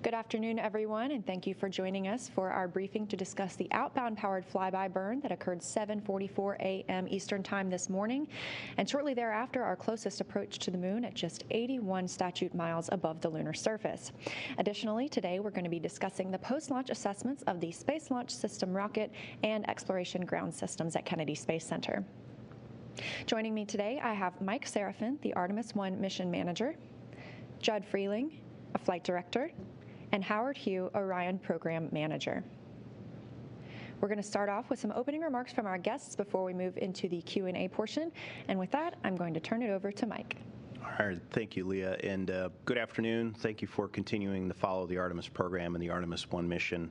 Good afternoon, everyone, and thank you for joining us for our briefing to discuss the outbound powered flyby burn that occurred 7:44 a.m. Eastern Time this morning, and shortly thereafter, our closest approach to the moon at just 81 statute miles above the lunar surface. Additionally, today we're going to be discussing the post-launch assessments of the Space Launch System rocket and Exploration Ground Systems at Kennedy Space Center. Joining me today, I have Mike Serafin, the Artemis 1 mission manager, Judd Freeling, a flight director, and Howard Hugh, Orion Program Manager. We're going to start off with some opening remarks from our guests before we move into the Q&A portion. And with that, I'm going to turn it over to Mike. All right, thank you, Leah, and good afternoon. Thank you for continuing to follow the Artemis program and the Artemis 1 mission.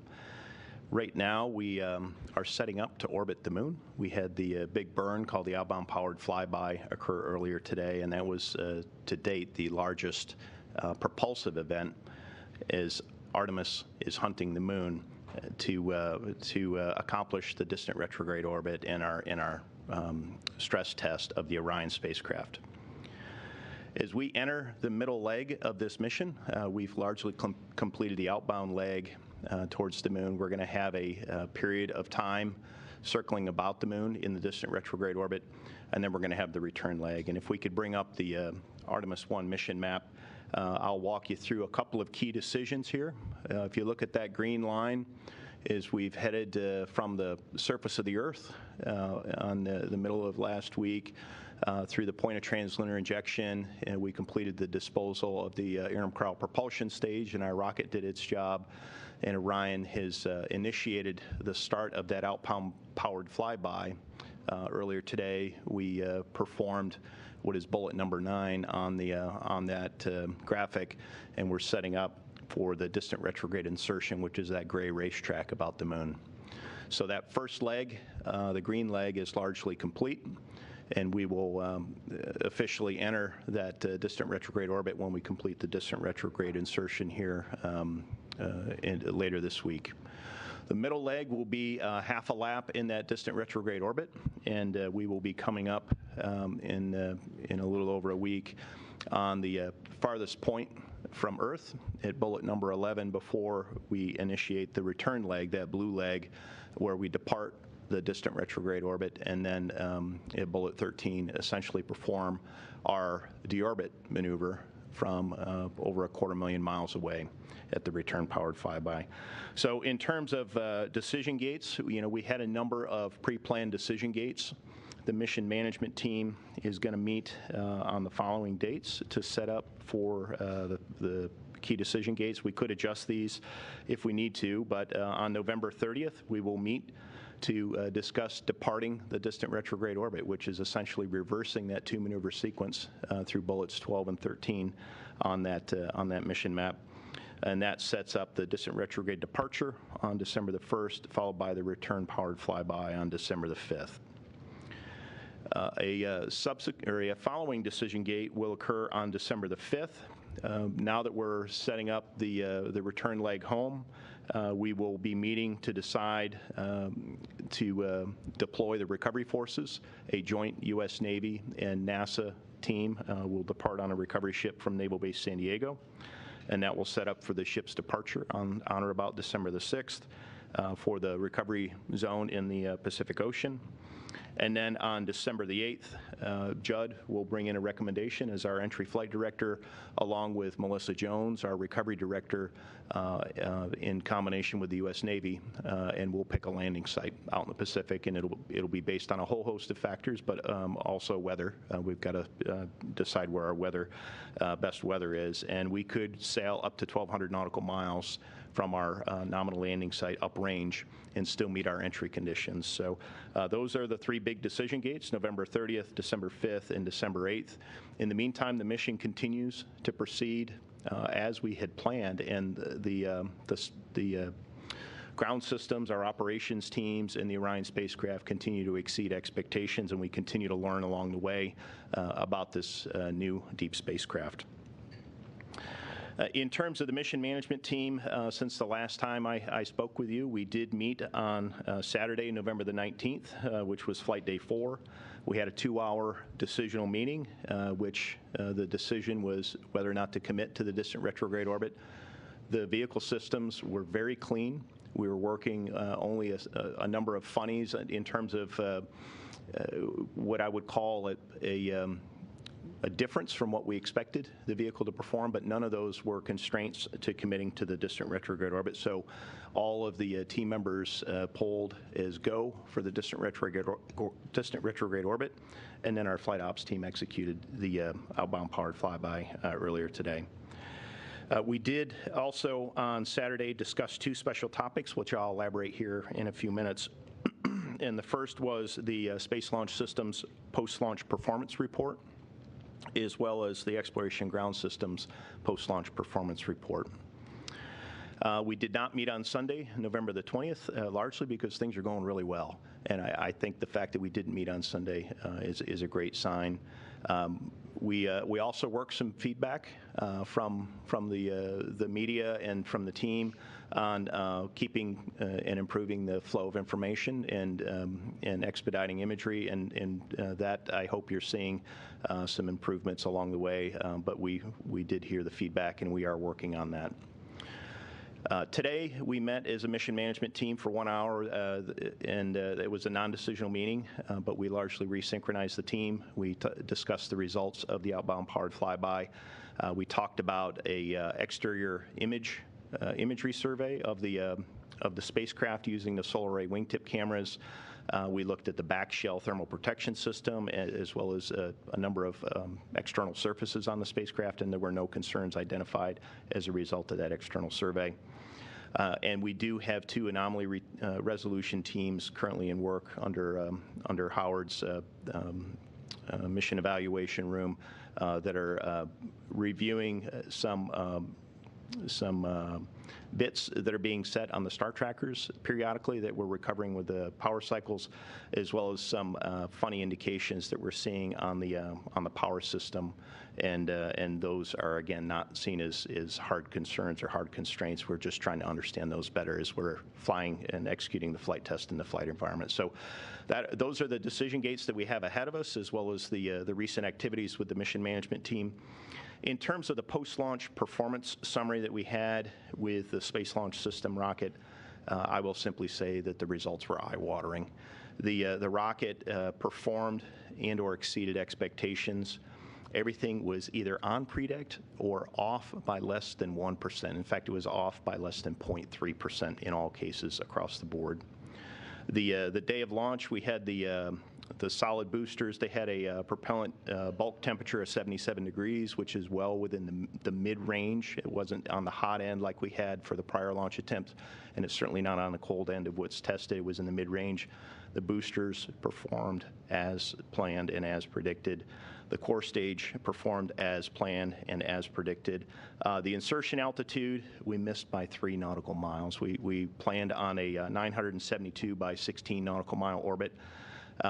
Right now, we are setting up to orbit the moon. We had the big burn called the outbound powered flyby occur earlier today, and that was, to date, the largest propulsive event as Artemis is hunting the moon to accomplish the distant retrograde orbit in our stress test of the Orion spacecraft. As we enter the middle leg of this mission, we've largely completed the outbound leg towards the moon. We're going to have a period of time circling about the moon in the distant retrograde orbit, and then we're going to have the return leg. And if we could bring up the Artemis 1 mission map, I'll walk you through a couple of key decisions here. If you look at that green line, is we've headed from the surface of the Earth on the middle of last week through the point of translunar injection, and we completed the disposal of the interim cryo propulsion stage, and our rocket did its job. And Orion has initiated the start of that outbound powered flyby. Earlier today, we performed what is bullet number 9 on that graphic, and we're setting up for the distant retrograde insertion, which is that gray racetrack about the moon. So that first leg, the green leg, is largely complete, and we will officially enter that distant retrograde orbit when we complete the distant retrograde insertion here later this week. The middle leg will be half a lap in that distant retrograde orbit, and we will be coming up in a little over a week on the farthest point from Earth at bullet number 11 before we initiate the return leg, that blue leg, where we depart the distant retrograde orbit, and then at bullet 13 essentially perform our deorbit maneuver from over 250,000 miles away at the return powered flyby. So in terms of decision gates, we had a number of pre-planned decision gates. The mission management team is going to meet on the following dates to set up for the key decision gates. We could adjust these if we need to, but on November 30th, we will meet to discuss departing the distant retrograde orbit, which is essentially reversing that 2-maneuver sequence through bullets 12 and 13 on that mission map. And that sets up the distant retrograde departure on December the 1st, followed by the return powered flyby on December the 5th. A following decision gate will occur on December the 5th. Now that we're setting up the return leg home, we will be meeting to decide to deploy the recovery forces. A joint U.S. Navy and NASA team will depart on a recovery ship from Naval Base San Diego, and that will set up for the ship's departure on or about December the 6th for the recovery zone in the Pacific Ocean. And then on December the 8th, Judd will bring in a recommendation as our entry flight director, along with Melissa Jones, our recovery director, in combination with the U.S. Navy, and we'll pick a landing site out in the Pacific, and it'll be based on a whole host of factors, but also weather. We've got to decide where our best weather is, and we could sail up to 1,200 nautical miles from our nominal landing site uprange and still meet our entry conditions. So those are the 3 big decision gates: November 30th, December 5th, and December 8th. In the meantime, the mission continues to proceed as we had planned, and the ground systems, our operations teams, and the Orion spacecraft continue to exceed expectations, and we continue to learn along the way about this new deep spacecraft. In terms of the mission management team, since the last time I spoke with you, we did meet on Saturday, November the 19th, which was flight day 4. We had a 2-hour decisional meeting, which the decision was whether or not to commit to the distant retrograde orbit. The vehicle systems were very clean. We were working only a number of funnies in terms of what I would call a difference from what we expected the vehicle to perform, but none of those were constraints to committing to the distant retrograde orbit. So all of the team members polled as go for the distant retrograde orbit, and then our flight ops team executed the outbound powered flyby earlier today. We did also on Saturday discuss two special topics, which I'll elaborate here in a few minutes. And the first was the Space Launch Systems post-launch performance report, as well as the Exploration Ground Systems post-launch performance report. We did not meet on Sunday, November the 20th, largely because things are going really well. And I think the fact that we didn't meet on Sunday is a great sign. We also worked some feedback from the media and from the team on keeping and improving the flow of information and expediting imagery, and that I hope you're seeing some improvements along the way. But we did hear the feedback, and we are working on that. Today, we met as a mission management team for 1 hour, and it was a non-decisional meeting, but we largely resynchronized the team. We discussed the results of the outbound powered flyby. We talked about a exterior imagery survey of the spacecraft using the solar array wingtip cameras. We looked at the back shell thermal protection system, as well as a number of external surfaces on the spacecraft, and there were no concerns identified as a result of that external survey. And we do have two anomaly resolution teams currently in work under Howard's mission evaluation room that are reviewing some bits that are being set on the star trackers periodically that we're recovering with the power cycles, as well as some funny indications that we're seeing on the power system, and those are again not seen as hard concerns or hard constraints. We're just trying to understand those better as we're flying and executing the flight test in the flight environment. So those are the decision gates that we have ahead of us, as well as the recent activities with the mission management team. In terms of the post-launch performance summary that we had with the Space Launch System rocket, I will simply say that the results were eye-watering. The rocket performed and/or exceeded expectations. Everything was either on predict or off by less than 1%. In fact, it was off by less than 0.3% in all cases across the board. The day of launch, we had the solid boosters. They had a propellant bulk temperature of 77 degrees, which is well within the mid-range. It wasn't on the hot end like we had for the prior launch attempt, and it's certainly not on the cold end of what's tested. It was in the mid-range. The boosters performed as planned and as predicted. The core stage performed as planned and as predicted. The insertion altitude, we missed by 3 nautical miles. We planned on a 972 by 16 nautical mile orbit.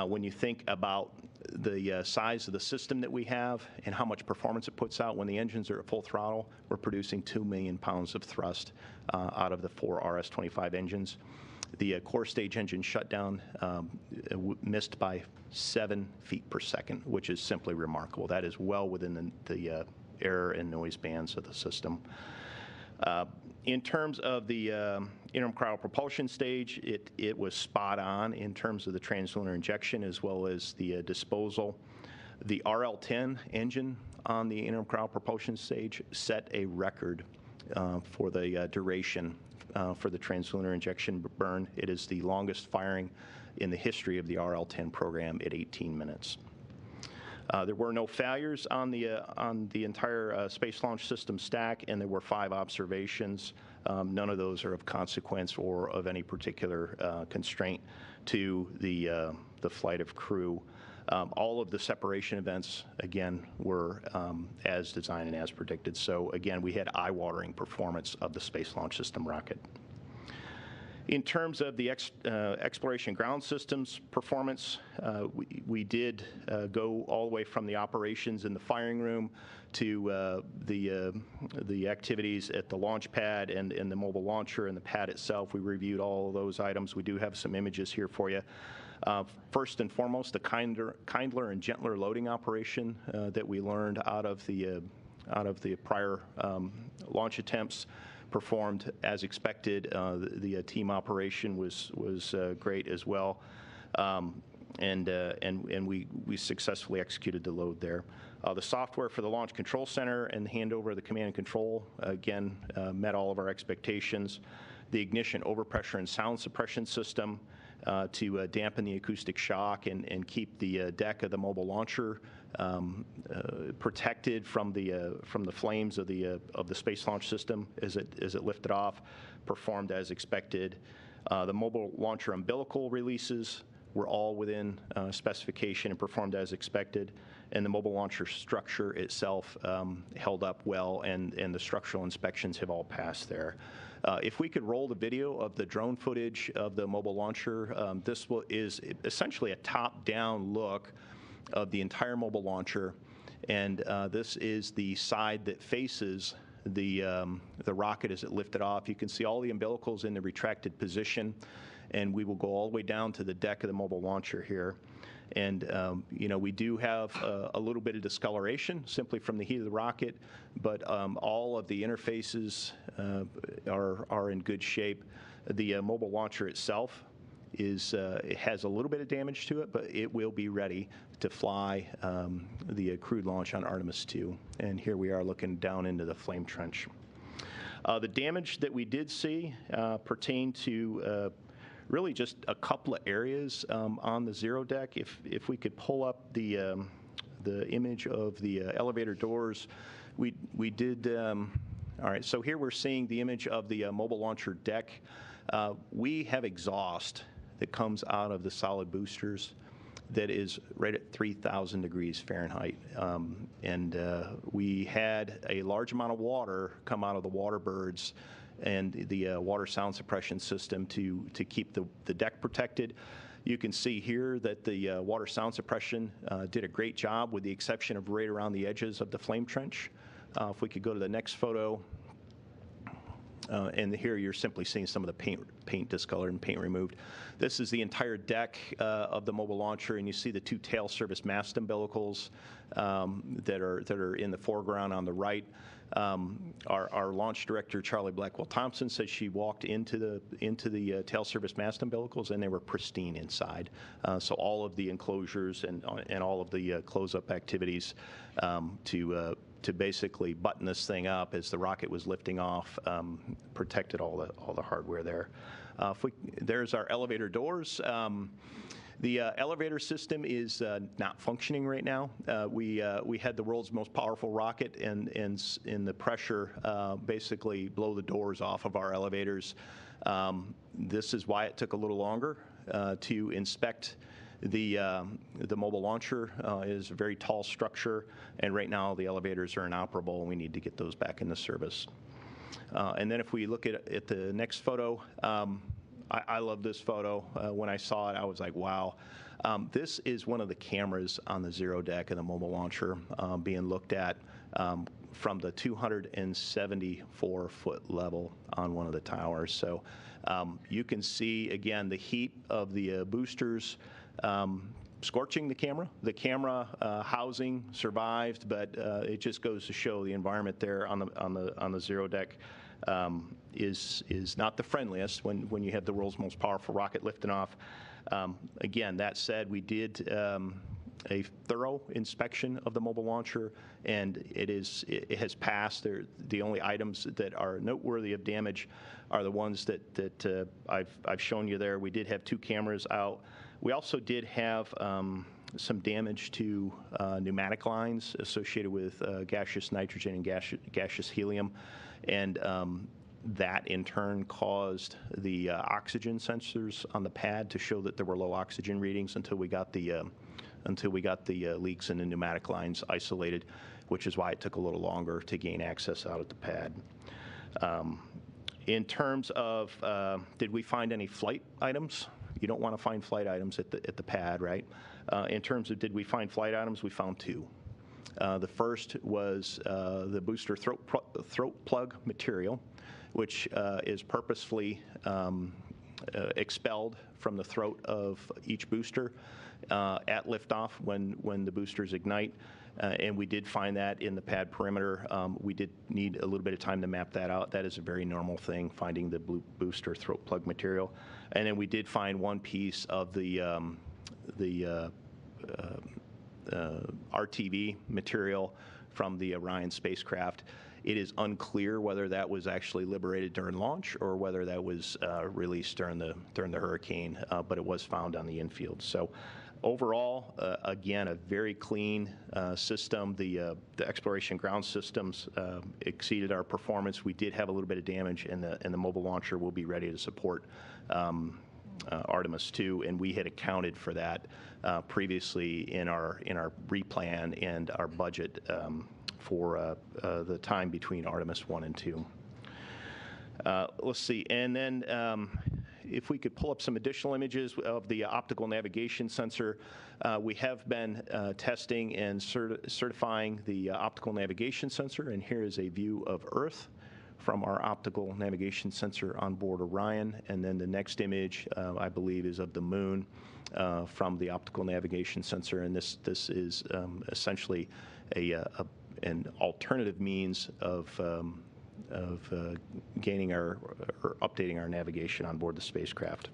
When you think about the size of the system that we have and how much performance it puts out, when the engines are at full throttle, we're producing 2 million pounds of thrust out of the 4 RS-25 engines. The core stage engine shutdown missed by 7 feet per second, which is simply remarkable. That is well within the error and noise bands of the system. In terms of the interim cryopropulsion stage, it was spot on in terms of the translunar injection as well as the disposal. The RL-10 engine on the interim cryopropulsion stage set a record for the duration for the translunar injection burn. It is the longest firing in the history of the RL-10 program at 18 minutes. There were no failures on the entire Space Launch System stack, and there were 5 observations. None of those are of consequence or of any particular constraint to the flight of crew. All of the separation events, again, were as designed and as predicted. So again, we had eye-watering performance of the Space Launch System rocket. In terms of the Exploration Ground Systems performance, we did go all the way from the operations in the firing room to the activities at the launch pad and the mobile launcher and the pad itself. We reviewed all of those items. We do have some images here for you. First and foremost, the kindler and gentler loading operation that we learned out of the prior launch attempts performed as expected. The team operation was great as well. And we successfully executed the load there. The software for the Launch Control Center and the handover of the command and control, again, met all of our expectations. The ignition overpressure and sound suppression system to dampen the acoustic shock and keep the deck of the mobile launcher protected from the flames of the Space Launch System as it lifted off, performed as expected. The mobile launcher umbilical releases were all within specification and performed as expected, and the mobile launcher structure itself held up well, and the structural inspections have all passed there. If we could roll the video of the drone footage of the mobile launcher, this is essentially a top-down look of the entire mobile launcher, and this is the side that faces the rocket as it lifted off. You can see all the umbilicals in the retracted position, and we will go all the way down to the deck of the mobile launcher here. And we do have a little bit of discoloration simply from the heat of the rocket, but all of the interfaces are in good shape. The mobile launcher itself it has a little bit of damage to it, but it will be ready to fly the crewed launch on Artemis 2. And here we are looking down into the flame trench. The damage that we did see pertained to really just a couple of areas on the zero deck. If we could pull up the image of the elevator doors, we did. All right, so here we're seeing the image of the mobile launcher deck. We have exhaust that comes out of the solid boosters that is right at 3,000 degrees Fahrenheit. And we had a large amount of water come out of the water birds and the water sound suppression system to keep the deck protected. You can see here that the water sound suppression did a great job, with the exception of right around the edges of the flame trench. If we could go to the next photo. And here you're simply seeing some of the paint discolored and paint removed. This is the entire deck of the mobile launcher, and you see the two tail service mast umbilicals that are in the foreground on the right. Our launch director, Charlie Blackwell Thompson, said she walked into the tail service mast umbilicals, and they were pristine inside. So all of the enclosures and all of the close-up activities to basically button this thing up as the rocket was lifting off protected all the hardware there. There's our elevator doors. The elevator system is not functioning right now. We had the world's most powerful rocket, and the pressure basically blow the doors off of our elevators. This is why it took a little longer to inspect the mobile launcher. Is a very tall structure, and right now the elevators are inoperable, and we need to get those back into service. And then if we look at the next photo, I love this photo. When I saw it, I was like, wow. This is one of the cameras on the zero deck of the mobile launcher being looked at from the 274-foot level on one of the towers. So you can see, again, the heat of the boosters scorching the camera. The camera housing survived, but it just goes to show the environment there on the zero deck is not the friendliest when you have the world's most powerful rocket lifting off. Again, that said, we did a thorough inspection of the mobile launcher, and it has passed. The only items that are noteworthy of damage are the ones that I've shown you there. We did have two cameras out. We also did have some damage to pneumatic lines associated with gaseous nitrogen and gaseous helium, and that in turn caused the oxygen sensors on the pad to show that there were low oxygen readings until we got the leaks in the pneumatic lines isolated, which is why it took a little longer to gain access out at the pad. In terms of did we find any flight items? You don't want to find flight items at the pad, right? In terms of did we find flight items, we found two. The first was the booster throat plug material, which is purposefully expelled from the throat of each booster at liftoff when the boosters ignite. And we did find that in the pad perimeter. We did need a little bit of time to map that out. That is a very normal thing, finding the blue booster throat plug material. And then we did find one piece of the RTV material from the Orion spacecraft. It is unclear whether that was actually liberated during launch or whether that was released during the hurricane, but it was found on the infield. So overall, again, a very clean system. The exploration ground systems exceeded our performance. We did have a little bit of damage, and the mobile launcher will be ready to support Artemis 2, and we had accounted for that previously in our replan and our budget for the time between Artemis 1 and 2. Let's see, and then if we could pull up some additional images of the optical navigation sensor. We have been testing and certifying the optical navigation sensor, and here is a view of Earth from our optical navigation sensor on board Orion. And then the next image, I believe, is of the moon from the optical navigation sensor. And this is essentially an alternative means of gaining or updating our navigation on board the spacecraft.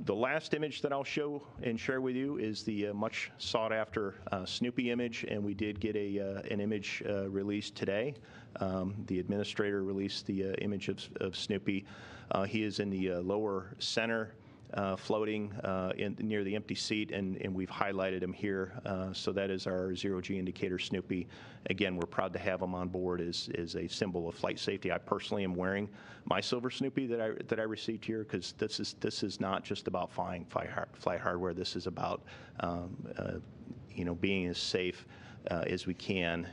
The last image that I'll show and share with you is the much sought after Snoopy image, and we did get an image released today. The administrator released the image of Snoopy. He is in the lower center, floating near the empty seat, and we've highlighted him here. So that is our zero-G indicator Snoopy. Again, we're proud to have him on board as a symbol of flight safety. I personally am wearing my silver Snoopy that I received here, because this is not just about flying flight hardware. This is about being as safe as we can,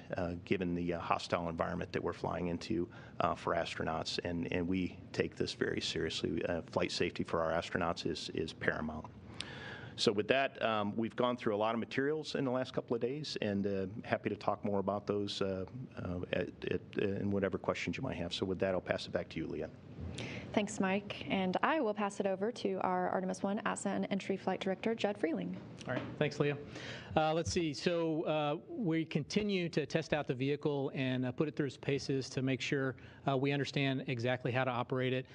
given the hostile environment that we're flying into for astronauts, and we take this very seriously. Flight safety for our astronauts is paramount. So with that, we've gone through a lot of materials in the last couple of days, and happy to talk more about those in whatever questions you might have. So with that, I'll pass it back to you, Leah. Thanks, Mike. And I will pass it over to our Artemis 1 Ascent and Entry Flight Director, Judd Freeling. All right. Thanks, Leah. Let's see. So we continue to test out the vehicle and put it through its paces to make sure we understand exactly how to operate it.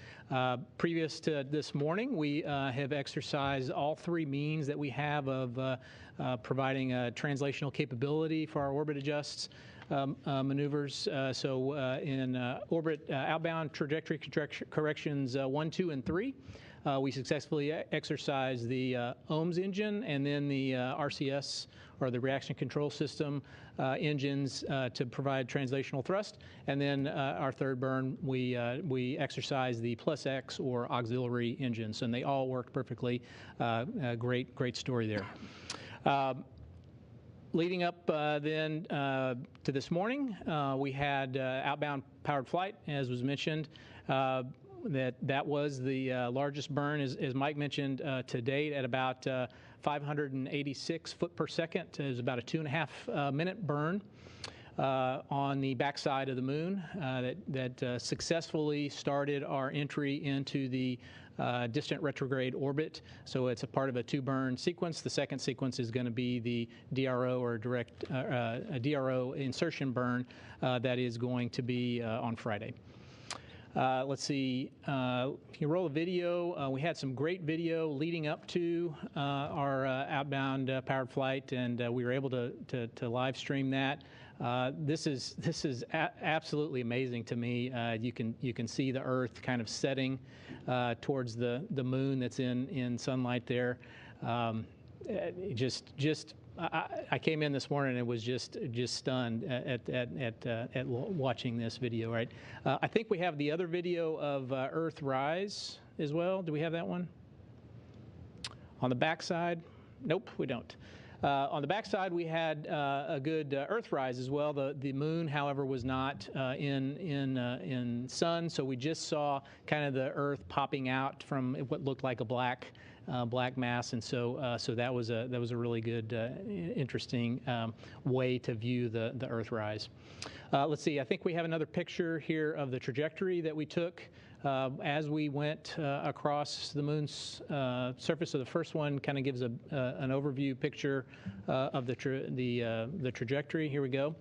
Previous to this morning, we have exercised all three means that we have of providing translational capability for our orbit adjusts. Maneuvers. In orbit outbound trajectory corrections 1, 2, and 3, we successfully exercised the OMS engine and then the RCS, or the reaction control system engines, to provide translational thrust. And then our third burn, we exercised the plus X, or auxiliary engines, and they all worked perfectly. Great story there. Leading up then to this morning, we had outbound powered flight, as was mentioned. That was the largest burn, as Mike mentioned, to date, at about 586 foot per second. It was about a 2.5 minute burn on the backside of the moon that successfully started our entry into the distant retrograde orbit. So it's a part of a two-burn sequence. The second sequence is going to be the DRO, or direct DRO insertion burn, that is going to be on Friday. Let's see. Can you roll a video? We had some great video leading up to our outbound powered flight, and we were able to live stream that. This is absolutely amazing to me. You can see the Earth kind of setting towards the moon that's in sunlight there. I came in this morning and was just stunned at watching this video. Right. I think we have the other video of Earthrise as well. Do we have that one on the backside? Nope, we don't. On the backside, we had a good Earthrise as well. The moon, however, was not in sun, so we just saw kind of the Earth popping out from what looked like a black mass, and so that was a really good, interesting way to view the Earthrise. Let's see. I think we have another picture here of the trajectory that we took as we went across the moon's surface. So the first one kind of gives an overview picture of the trajectory. Here we go.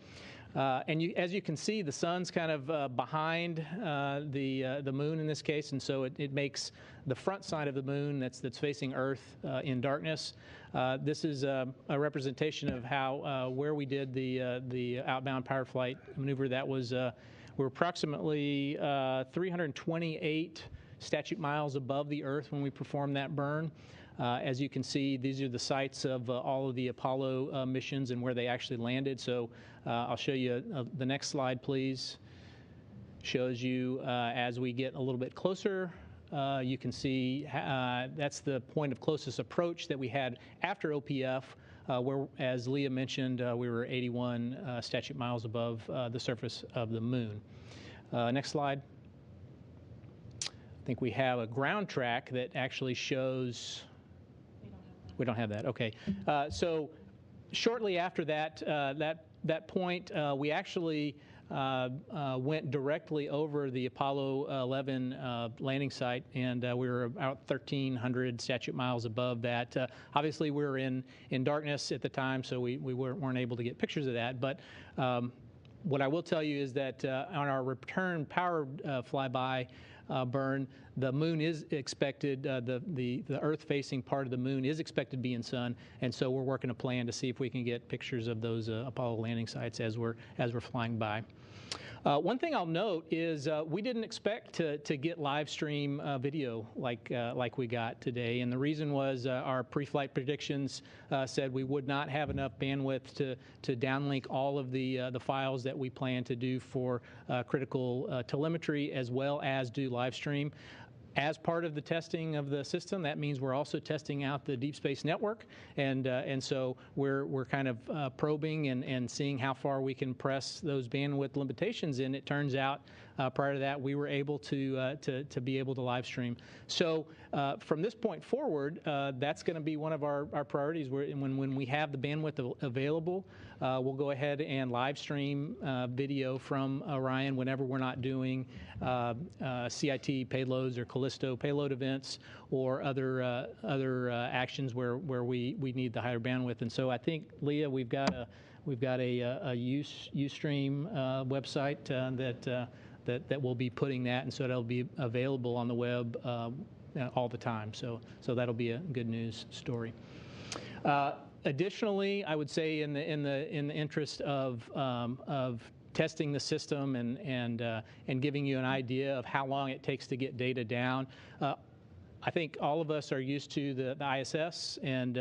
And as you can see, the sun's kind of behind the moon in this case, and so it makes the front side of the moon that's facing Earth in darkness. This is a representation of how where we did the outbound powered flight maneuver. That was we're approximately 328 statute miles above the Earth when we performed that burn. As you can see, these are the sites of all of the Apollo missions and where they actually landed. So I'll show you the next slide, please. Shows you as we get a little bit closer, you can see that's the point of closest approach that we had after OPF, where, as Leah mentioned, we were 81 statute miles above the surface of the moon. Next slide. I think we have a ground track that actually shows. We don't have that. Okay. So shortly after that point, we actually went directly over the Apollo 11 landing site, and we were about 1,300 statute miles above that. Obviously, we were in darkness at the time, so we weren't able to get pictures of that. But what I will tell you is that on our return powered flyby burn, the moon is expected, the Earth-facing part of the moon is expected to be in sun, and so we're working a plan to see if we can get pictures of those Apollo landing sites as we're flying by. One thing I'll note is we didn't expect to get live stream video like we got today, and the reason was our pre-flight predictions said we would not have enough bandwidth to downlink all of the files that we plan to do for critical telemetry, as well as do live stream. As part of the testing of the system, that means we're also testing out the deep space network, and so we're kind of probing and seeing how far we can press those bandwidth limitations. And it turns out prior to that we were able to be able to live stream. So from this point forward, that's going to be one of our priorities. When we have the bandwidth available, we'll go ahead and live stream video from Orion whenever we're not doing CIT payloads or Callisto payload events or other actions where we need the higher bandwidth. And so I think, Leah, we've got a Ustream website that will be putting that, and so that'll be available on the web all the time. So that'll be a good news story. Additionally, I would say in the interest of testing the system and giving you an idea of how long it takes to get data down, I think all of us are used to the ISS and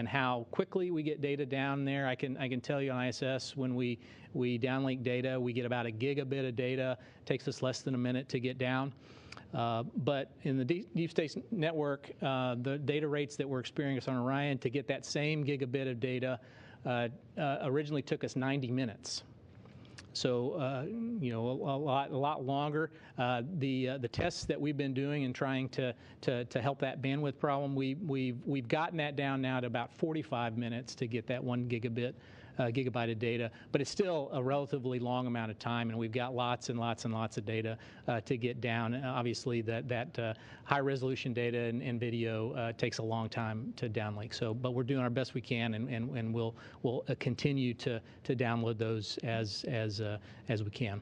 how quickly we get data down there. I can tell you on ISS, when we downlink data, we get about a gigabit of data. It takes us less than a minute to get down. But in the deep space network, the data rates that we're experiencing on Orion, to get that same gigabit of data originally took us 90 minutes. So you know, a lot longer. The tests that we've been doing and trying to help that bandwidth problem, we've gotten that down now to about 45 minutes to get that 1 gigabyte of data, but it's still a relatively long amount of time, and we've got lots and lots and lots of data to get down. Obviously, that high-resolution data and video takes a long time to downlink. So, but we're doing our best we can, and we'll continue to download those as we can.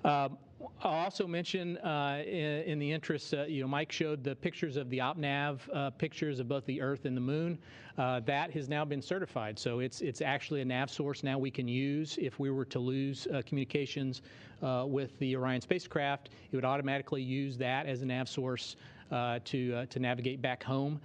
I'll also mention, in the interest, you know, Mike showed the pictures of the OpNav pictures of both the Earth and the Moon. That has now been certified, so it's actually a nav source now we can use. If we were to lose communications with the Orion spacecraft, it would automatically use that as a nav source to navigate back home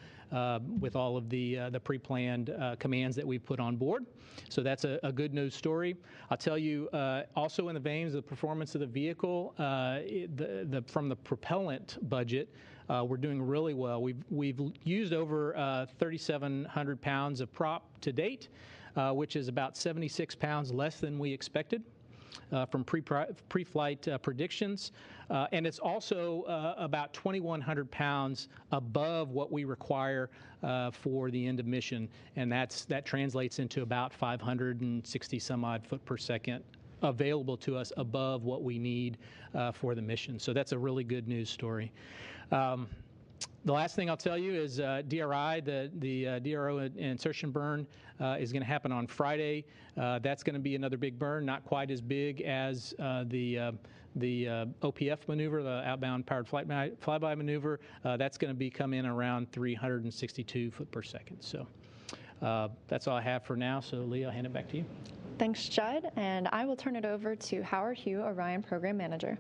with all of the pre-planned commands that we put on board. So that's a good news story. I'll tell you, also in the veins of the performance of the vehicle, from the propellant budget, we're doing really well. We've used over 3,700 pounds of prop to date, which is about 76 pounds less than we expected from pre-flight predictions. And it's also about 2,100 pounds above what we require for the end of mission, and that translates into about 560 some odd foot per second available to us above what we need for the mission. So that's a really good news story. The last thing I'll tell you is DRI, the DRO insertion burn is going to happen on Friday. That's going to be another big burn, not quite as big as the OPF maneuver, the outbound powered flyby maneuver. That's going to come in around 362 foot per second. So that's all I have for now. So Leah, I'll hand it back to you. Thanks, Judd. And I will turn it over to Howard Hugh, Orion Program Manager.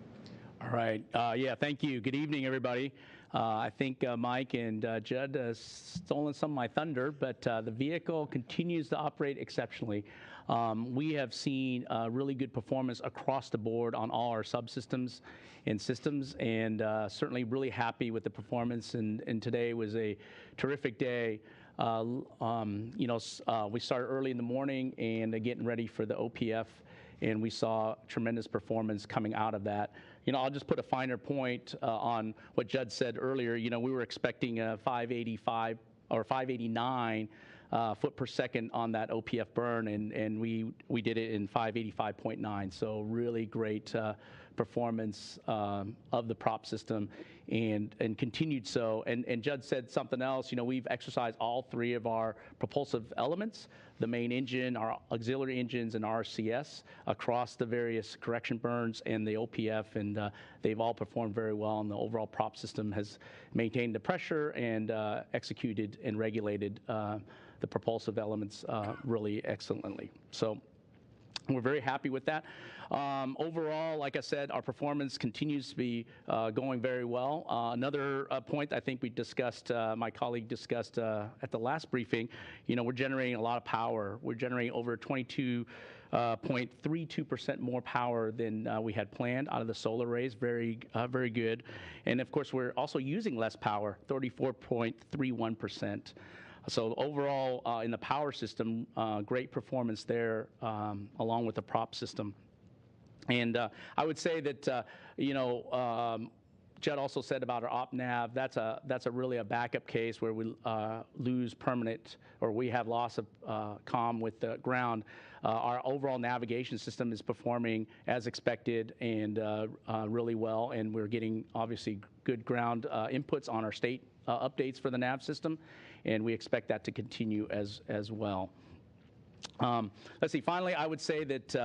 All right. Yeah, thank you. Good evening, everybody. I think Mike and Judd stolen some of my thunder, but the vehicle continues to operate exceptionally. We have seen really good performance across the board on all our subsystems and systems, and certainly really happy with the performance. And today was a terrific day. We started early in the morning and getting ready for the OPF, and we saw tremendous performance coming out of that. I'll just put a finer point on what Judd said earlier. We were expecting a 585 or 589 foot per second on that OPF burn, and we did it in 585.9. So really great performance of the prop system, and continued so. And Judd said something else. We've exercised all three of our propulsive elements, the main engine, our auxiliary engines, and RCS across the various correction burns and the OPF, and they've all performed very well, and the overall prop system has maintained the pressure and executed and regulated the propulsive elements really excellently. So we're very happy with that. Overall, like I said, our performance continues to be going very well. Another point I think we discussed, my colleague discussed at the last briefing, we're generating a lot of power. We're generating over 22.32% more power than we had planned out of the solar arrays. Very good. And of course, we're also using less power, 34.31%. So overall, in the power system, great performance there, along with the prop system. And I would say that, Judd also said about our op-nav, that's a really a backup case where we lose permanent, or we have loss of comm with the ground. Our overall navigation system is performing as expected and really well, and we're getting obviously good ground inputs on our state updates for the nav system, and we expect that to continue as well. Let's see. Finally, I would say that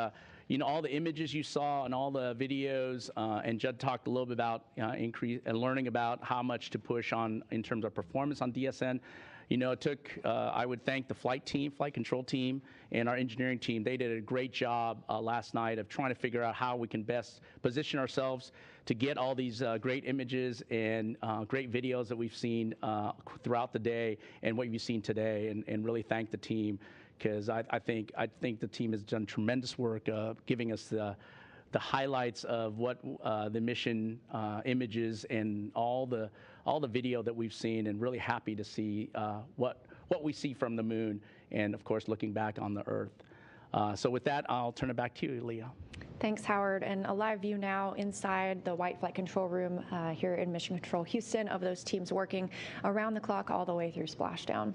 all the images you saw and all the videos, and Judd talked a little bit about increase and learning about how much to push on in terms of performance on DSN. It took, I would thank the flight control team, and our engineering team. They did a great job last night of trying to figure out how we can best position ourselves to get all these great images and great videos that we've seen throughout the day and what you've seen today, and really thank the team, because I think the team has done tremendous work giving us the highlights of what the mission images and all the video that we've seen, and really happy to see what we see from the moon, and of course looking back on the Earth. So with that, I'll turn it back to you, Leah. Thanks, Howard. And a live view now inside the White Flight Control Room here in Mission Control Houston of those teams working around the clock all the way through splashdown.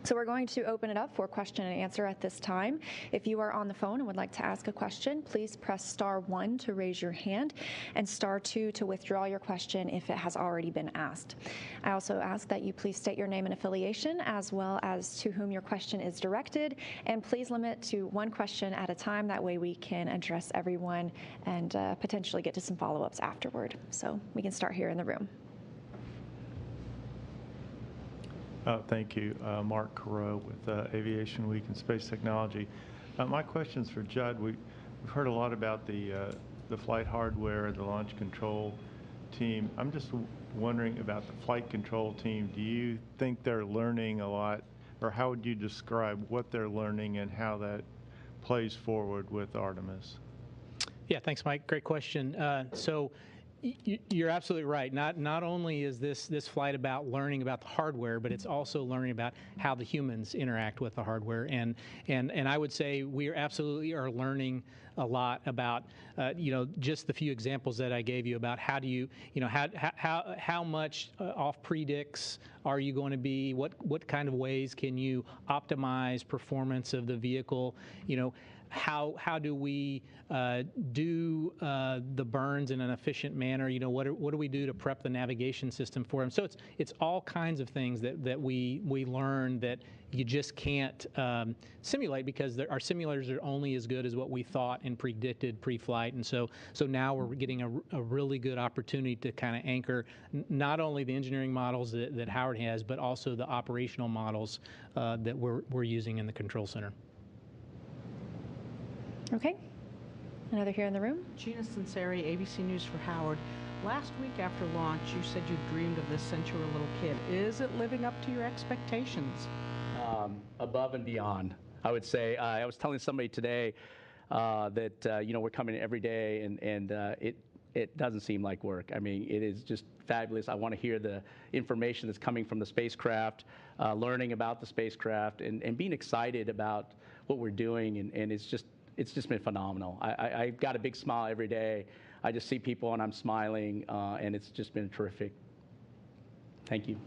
So we're going to open it up for question and answer at this time. If you are on the phone and would like to ask a question, please press *1 to raise your hand and *2 to withdraw your question if it has already been asked. I also ask that you please state your name and affiliation, as well as to whom your question is directed, and please limit to one question at a time. That way we can address everyone and potentially get to some follow-ups afterward. So we can start here in the room. Thank you. Mark Carreau with Aviation Week and Space Technology. My question's for Judd. We've heard a lot about the flight hardware, the launch control team. I'm just wondering about the flight control team. Do you think they're learning a lot, or how would you describe what they're learning and how that plays forward with Artemis? Yeah, thanks, Mike. Great question. So you're absolutely right. Not only is this flight about learning about the hardware, but it's also learning about how the humans interact with the hardware. And I would say we absolutely are learning a lot about just the few examples that I gave you about how do you how much off predicts are you going to be, what kind of ways can you optimize performance of the vehicle, how do we do the burns in an efficient manner? You know, what do we do to prep the navigation system for them? So it's all kinds of things that we learn that you just can't simulate, because our simulators are only as good as what we thought and predicted pre-flight. And so now we're getting a really good opportunity to kind of anchor not only the engineering models that Howard has, but also the operational models that we're using in the control center. Okay. Another here in the room. Gina Sinceri, ABC News for Howard. Last week after launch, you said you dreamed of this since you were a little kid. Is it living up to your expectations? Above and beyond, I would say. I was telling somebody today that you know, we're coming in every day, and it doesn't seem like work. I mean, it is just fabulous. I want to hear the information that's coming from the spacecraft, learning about the spacecraft, and being excited about what we're doing, and it's just been phenomenal. I've got a big smile every day. I just see people and I'm smiling, and it's just been terrific. Thank you.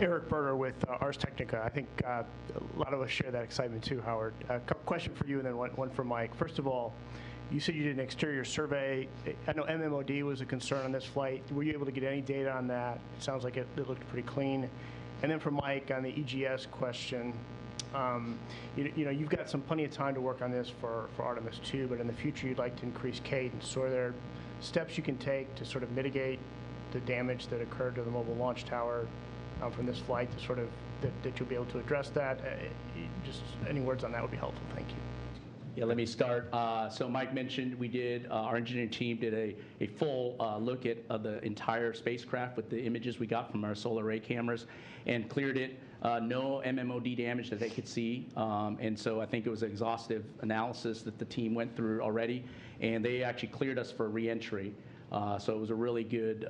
Eric Berger with Ars Technica. I think a lot of us share that excitement too, Howard. A question for you and then one for Mike. First of all, you said you did an exterior survey. I know MMOD was a concern on this flight. Were you able to get any data on that? It sounds like it looked pretty clean. And then for Mike on the EGS question, you know, you've got plenty of time to work on this for Artemis 2, but in the future you'd like to increase cadence. So are there steps you can take to sort of mitigate the damage that occurred to the mobile launch tower from this flight, to sort of that you'll be able to address that? Just any words on that would be helpful. Thank you. Yeah, let me start. So Mike mentioned we did, our engineering team did a full look at the entire spacecraft with the images we got from our solar array cameras, and cleared it. No MMOD damage that they could see. And so I think it was an exhaustive analysis that the team went through already, and they actually cleared us for re-entry. So it was a really good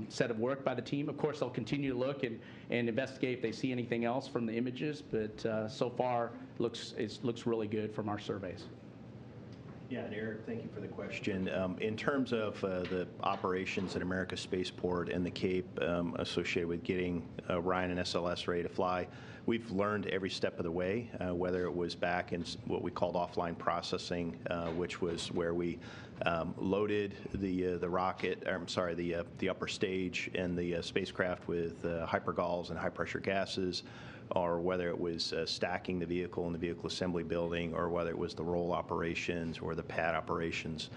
set of work by the team. Of course, they'll continue to look and investigate if they see anything else from the images, but so far it looks really good from our surveys. Yeah, and Eric, thank you for the question. In terms of the operations at America's Spaceport and the Cape associated with getting Orion and SLS ready to fly, we've learned every step of the way, whether it was back in what we called offline processing, which was where we loaded the rocket, or I'm sorry, the upper stage and the spacecraft with hypergalls and high-pressure gases, or whether it was stacking the vehicle in the vehicle assembly building, or whether it was the roll operations or the pad operations.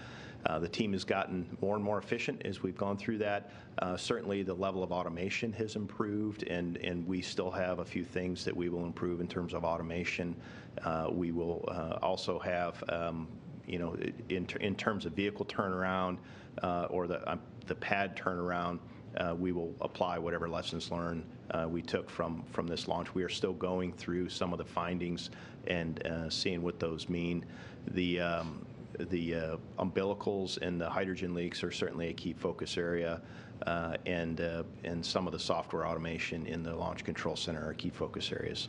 The team has gotten more and more efficient as we've gone through that. Certainly the level of automation has improved, and we still have a few things that we will improve in terms of automation. We will also have, you know, in terms of vehicle turnaround or the pad turnaround, we will apply whatever lessons learned we took from this launch. We are still going through some of the findings and seeing what those mean. The umbilicals and the hydrogen leaks are certainly a key focus area, and some of the software automation in the Launch Control Center are key focus areas.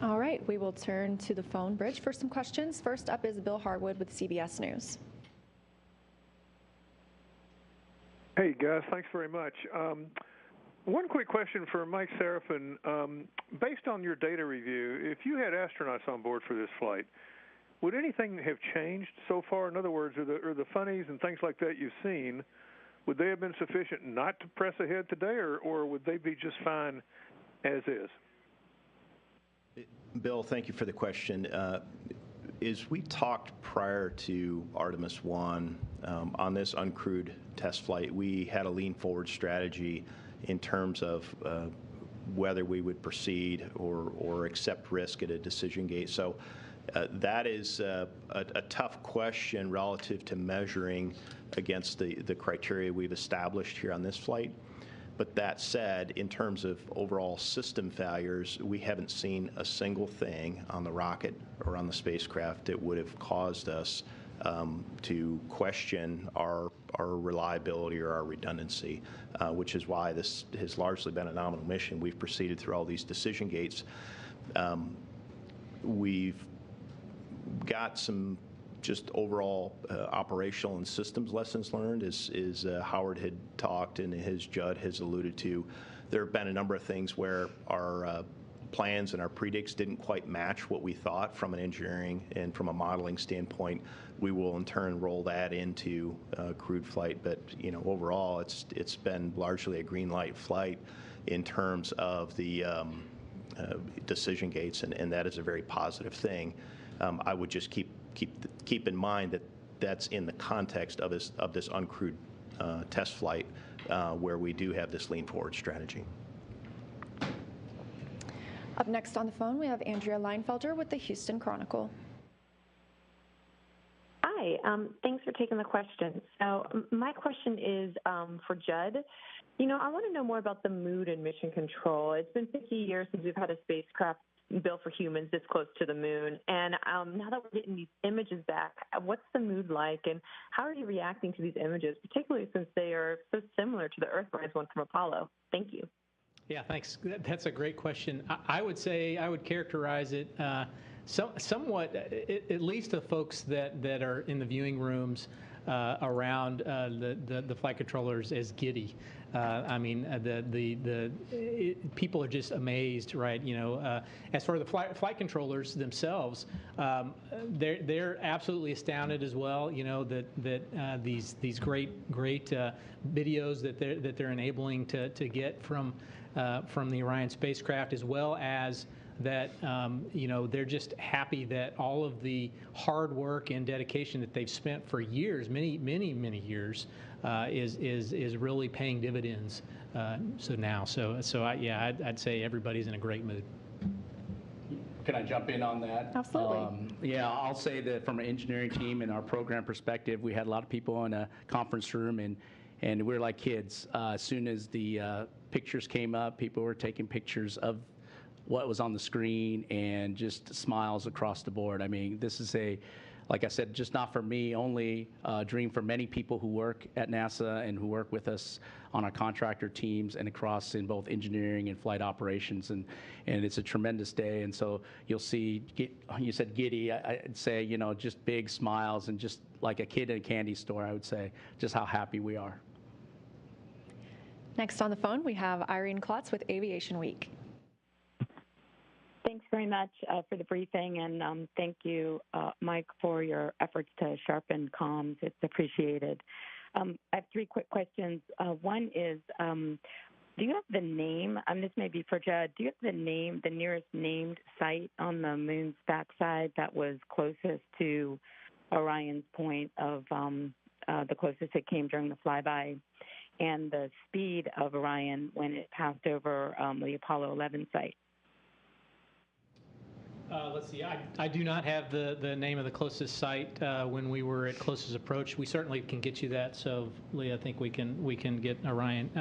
All right, we will turn to the phone bridge for some questions. First up is Bill Harwood with CBS News. Hey, guys, thanks very much. One quick question for Mike Seraphin. Based on your data review, if you had astronauts on board for this flight, would anything have changed so far? In other words, are the funnies and things like that you've seen, would they have been sufficient not to press ahead today, or would they be just fine as is? Bill, thank you for the question. As we talked prior to Artemis 1, on this uncrewed test flight, we had a lean forward strategy in terms of whether we would proceed or accept risk at a decision gate. So that is a tough question relative to measuring against the criteria we've established here on this flight. But that said, in terms of overall system failures, we haven't seen a single thing on the rocket or on the spacecraft that would have caused us to question our reliability or our redundancy, which is why this has largely been a nominal mission. We've proceeded through all these decision gates. We've got some just overall operational and systems lessons learned, as Howard had talked and as Judd has alluded to. There have been a number of things where our plans and our predicts didn't quite match what we thought from an engineering and from a modeling standpoint, we will in turn roll that into crewed flight. But overall, it's been largely a green light flight in terms of the decision gates, and that is a very positive thing. I would just keep in mind that that's in the context of this uncrewed test flight where we do have this lean forward strategy. Up next on the phone, we have Andrea Leinfelder with the Houston Chronicle. Hi, thanks for taking the question. So my question is for Judd. I want to know more about the mood and mission control. It's been 50 years since we've had a spacecraft built for humans this close to the moon. And now that we're getting these images back, what's the mood like? And how are you reacting to these images, particularly since they are so similar to the Earthrise one from Apollo? Thank you. Yeah, thanks. That's a great question. I would say, I would characterize it somewhat, at least the folks that are in the viewing rooms around the flight controllers, as giddy. People are just amazed, right? As for the flight controllers themselves, they're absolutely astounded as well. That these great videos that they're enabling to get from the Orion spacecraft, as well as that they're just happy that all of the hard work and dedication that they've spent for years, many years, is really paying dividends. I'd say everybody's in a great mood. Can I jump in on that? Absolutely. Yeah, I'll say that from an engineering team and our program perspective, we had a lot of people in a conference room, and we were like kids. As soon as the pictures came up, people were taking pictures of what was on the screen and just smiles across the board. I mean, this is like I said, just not for me, only a dream for many people who work at NASA and who work with us on our contractor teams and across in both engineering and flight operations. And it's a tremendous day. And so you'll see, you said giddy, I'd say, just big smiles and just like a kid in a candy store, I would say, just how happy we are. Next on the phone, we have Irene Klotz with Aviation Week. Thanks very much for the briefing, and thank you, Mike, for your efforts to sharpen comms. It's appreciated. I have three quick questions. One is, do you have the name, this may be for Judd, do you have the nearest named site on the moon's backside that was closest to Orion's point of the closest it came during the flyby, and the speed of Orion when it passed over the Apollo 11 site? Let's see. I do not have the name of the closest site when we were at closest approach. We certainly can get you that. So, Leah, I think we can get Irene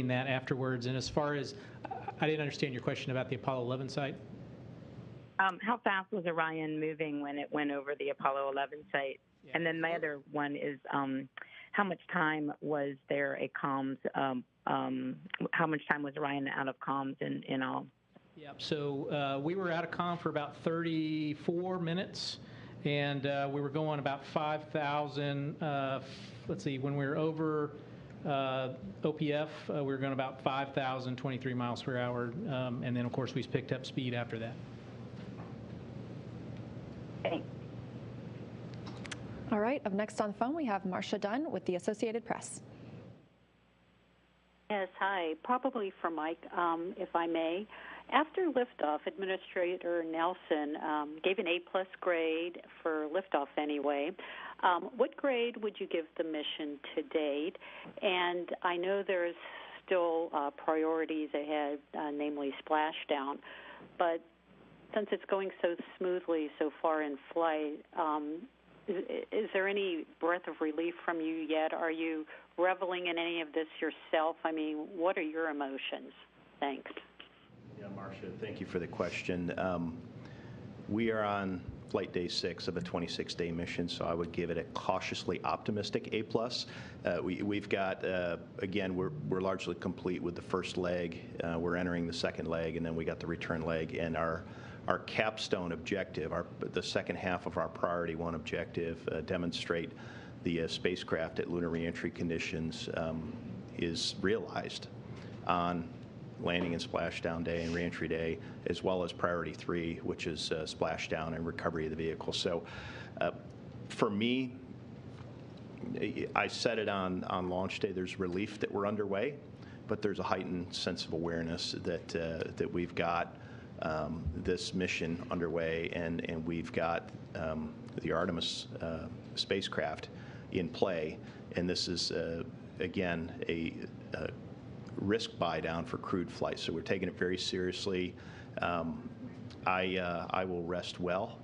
that afterwards. And as far as, I didn't understand your question about the Apollo 11 site. How fast was Orion moving when it went over the Apollo 11 site? Yeah. And then my other one is, how much time was there a comms? How much time was Orion out of comms in all? Yeah, so we were out of comm for about 34 minutes, and we were going about 5,000. Let's see, when we were over OPF, we were going about 5,023 miles per hour, and then, of course, we picked up speed after that. Thanks. All right, up next on the phone, we have Marcia Dunn with the Associated Press. Yes, hi. Probably for Mike, if I may. After liftoff, Administrator Nelson gave an A+ grade for liftoff anyway. What grade would you give the mission to date? And I know there's still priorities ahead, namely splashdown. But since it's going so smoothly so far in flight, is there any breath of relief from you yet? Are you reveling in any of this yourself? I mean, what are your emotions? Thanks. Yeah, Marcia, thank you for the question. We are on flight day 6 of a 26-day mission, so I would give it a cautiously optimistic A+. We've got, again, we're largely complete with the first leg. We're entering the second leg, and then we got the return leg. And our capstone objective, the second half of our priority 1 objective, demonstrate the spacecraft at lunar reentry conditions, is realized on landing and splashdown day and reentry day, as well as priority 3, which is splashdown and recovery of the vehicle. So for me, I said it on launch day, there's relief that we're underway, but there's a heightened sense of awareness that we've got this mission underway, and we've got the Artemis spacecraft in play, and this is, again, a risk buy down for crewed flight. So we're taking it very seriously. I will rest well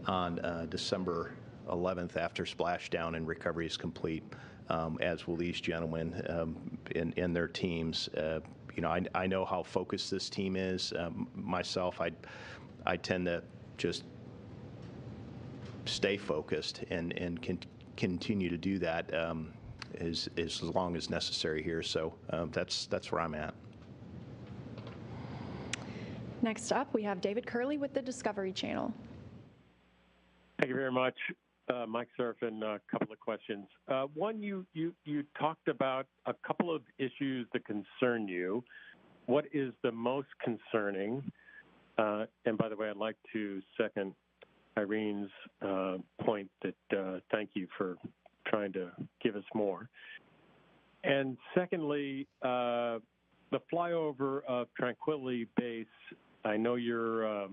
on December 11th after splashdown and recovery is complete, as will these gentlemen and their teams. I know how focused this team is. Myself, I tend to just stay focused and continue to do that as long as necessary here. So that's where I'm at. Next up, we have David Curley with the Discovery Channel. Thank you very much. Mike Serafin, a couple of questions. One, you talked about a couple of issues that concern you. What is the most concerning? And by the way, I'd like to second Irene's point that thank you for trying to give us more. And secondly, the flyover of Tranquility Base, I know you're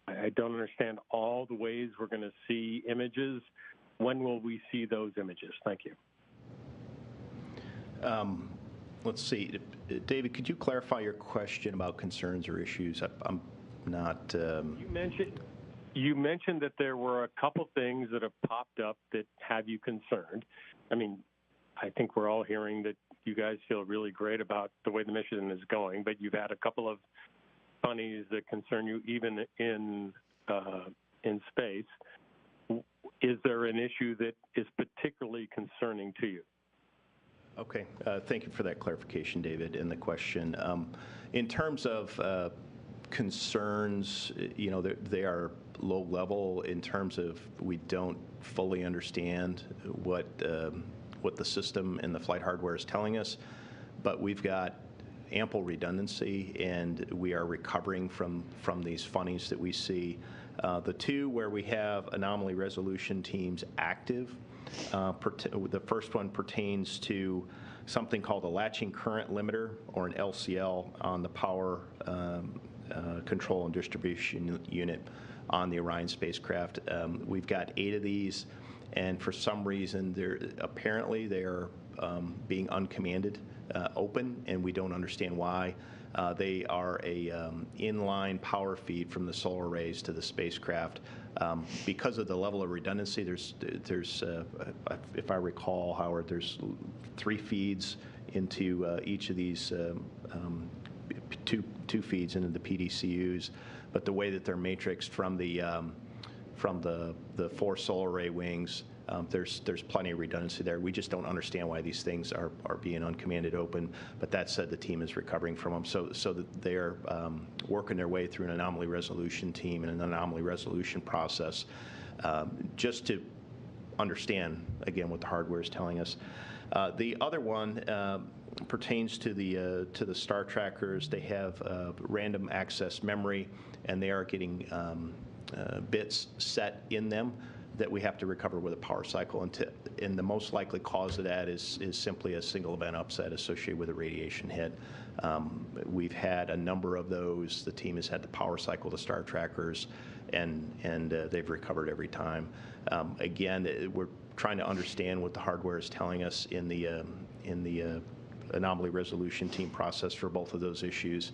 I don't understand all the ways we're going to see images. When will we see those images? Thank you. Let's see. David, could you clarify your question about concerns or issues? I'm not... You mentioned that there were a couple things that have popped up that have you concerned. I mean, I think we're all hearing that you guys feel really great about the way the mission is going, but you've had a couple of funnies that concern you even in space. Is there an issue that is particularly concerning to you? Okay, thank you for that clarification, David, and the question. In terms of concerns, they are low level in terms of we don't fully understand what the system and the flight hardware is telling us, but we've got ample redundancy, and we are recovering from these funnies that we see. The two where we have anomaly resolution teams active, the first one pertains to something called a latching current limiter, or an LCL, on the power control and distribution unit on the Orion spacecraft. We've got 8 of these, and for some reason apparently they are being uncommanded open, and we don't understand why. They are a inline power feed from the solar arrays to the spacecraft. Because of the level of redundancy, there's if I recall, Howard, there's 3 feeds into each of these two feeds into the PDCUs, but the way that they're matrixed from the 4 solar array wings, there's plenty of redundancy there. We just don't understand why these things are being uncommanded open. But that said, the team is recovering from them. So that they're working their way through an anomaly resolution team and an anomaly resolution process, just to understand again what the hardware is telling us. The other one pertains to the star trackers. They have random access memory, and they are getting bits set in them that we have to recover with a power cycle. And the most likely cause of that is simply a single event upset associated with a radiation hit. We've had a number of those. The team has had to power cycle the star trackers, and they've recovered every time. Again, we're trying to understand what the hardware is telling us in the anomaly resolution team process for both of those issues.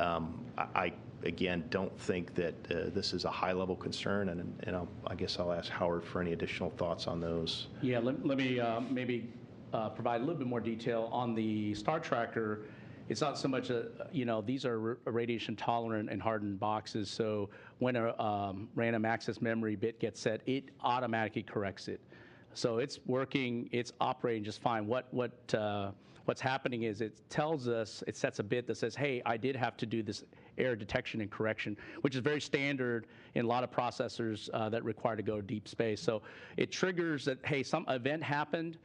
I again don't think that this is a high-level concern, and I guess I'll ask Howard for any additional thoughts on those. Yeah, let me maybe provide a little bit more detail on the star tracker. It's not so much these are radiation tolerant and hardened boxes, so when a random access memory bit gets set, it automatically corrects it. So it's working, it's operating just fine. What's happening is it tells us, it sets a bit that says, hey, I did have to do this error detection and correction, which is very standard in a lot of processors that require to go deep space. So it triggers that, hey, some event happened,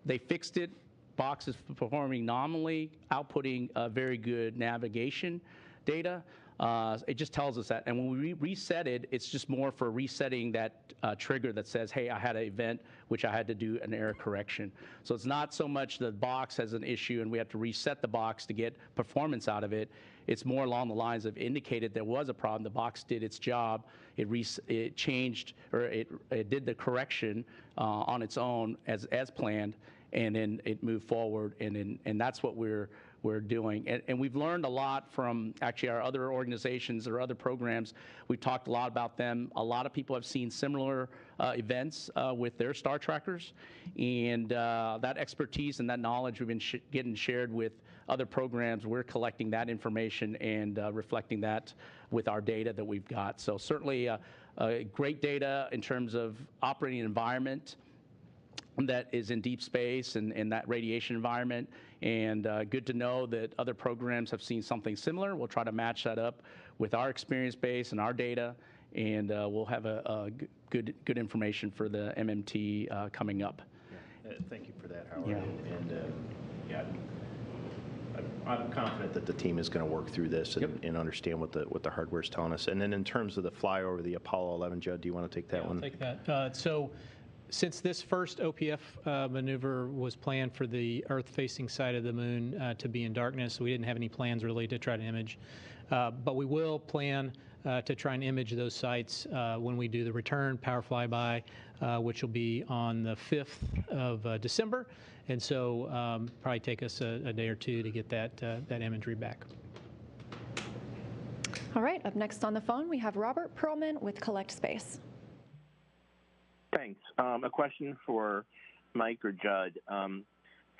they fixed it, box is performing nominally, outputting very good navigation data. It just tells us that. And when we reset it, it's just more for resetting that trigger that says, hey, I had an event which I had to do an error correction. So it's not so much the box has an issue and we have to reset the box to get performance out of it. It's more along the lines of indicated there was a problem. The box did its job. It changed, or it did the correction on its own as planned, and then it moved forward, and that's what we're doing. And we've learned a lot from actually our other organizations or other programs. We've talked a lot about them. A lot of people have seen similar events with their star trackers, and that expertise and that knowledge we've been getting shared with other programs. We're collecting that information and reflecting that with our data that we've got. So certainly great data in terms of operating environment that is in deep space and that radiation environment, and good to know that other programs have seen something similar. We'll try to match that up with our experience base and our data, and we'll have a good information for the MMT coming up. Yeah. Thank you for that, Howard. Yeah. Yeah, I'm confident that the team is going to work through this and understand what the hardware is telling us. And then in terms of the flyover, the Apollo 11, Judd, do you want to take that one? I'll take that. So since this first OPF maneuver was planned for the Earth-facing side of the moon to be in darkness, we didn't have any plans really to try to image. But we will plan to try and image those sites when we do the return power flyby, which will be on the 5th of December. And so probably take us a day or two to get that imagery back. All right, up next on the phone, we have Robert Perlman with Collect Space. Thanks. A question for Mike or Judd. Can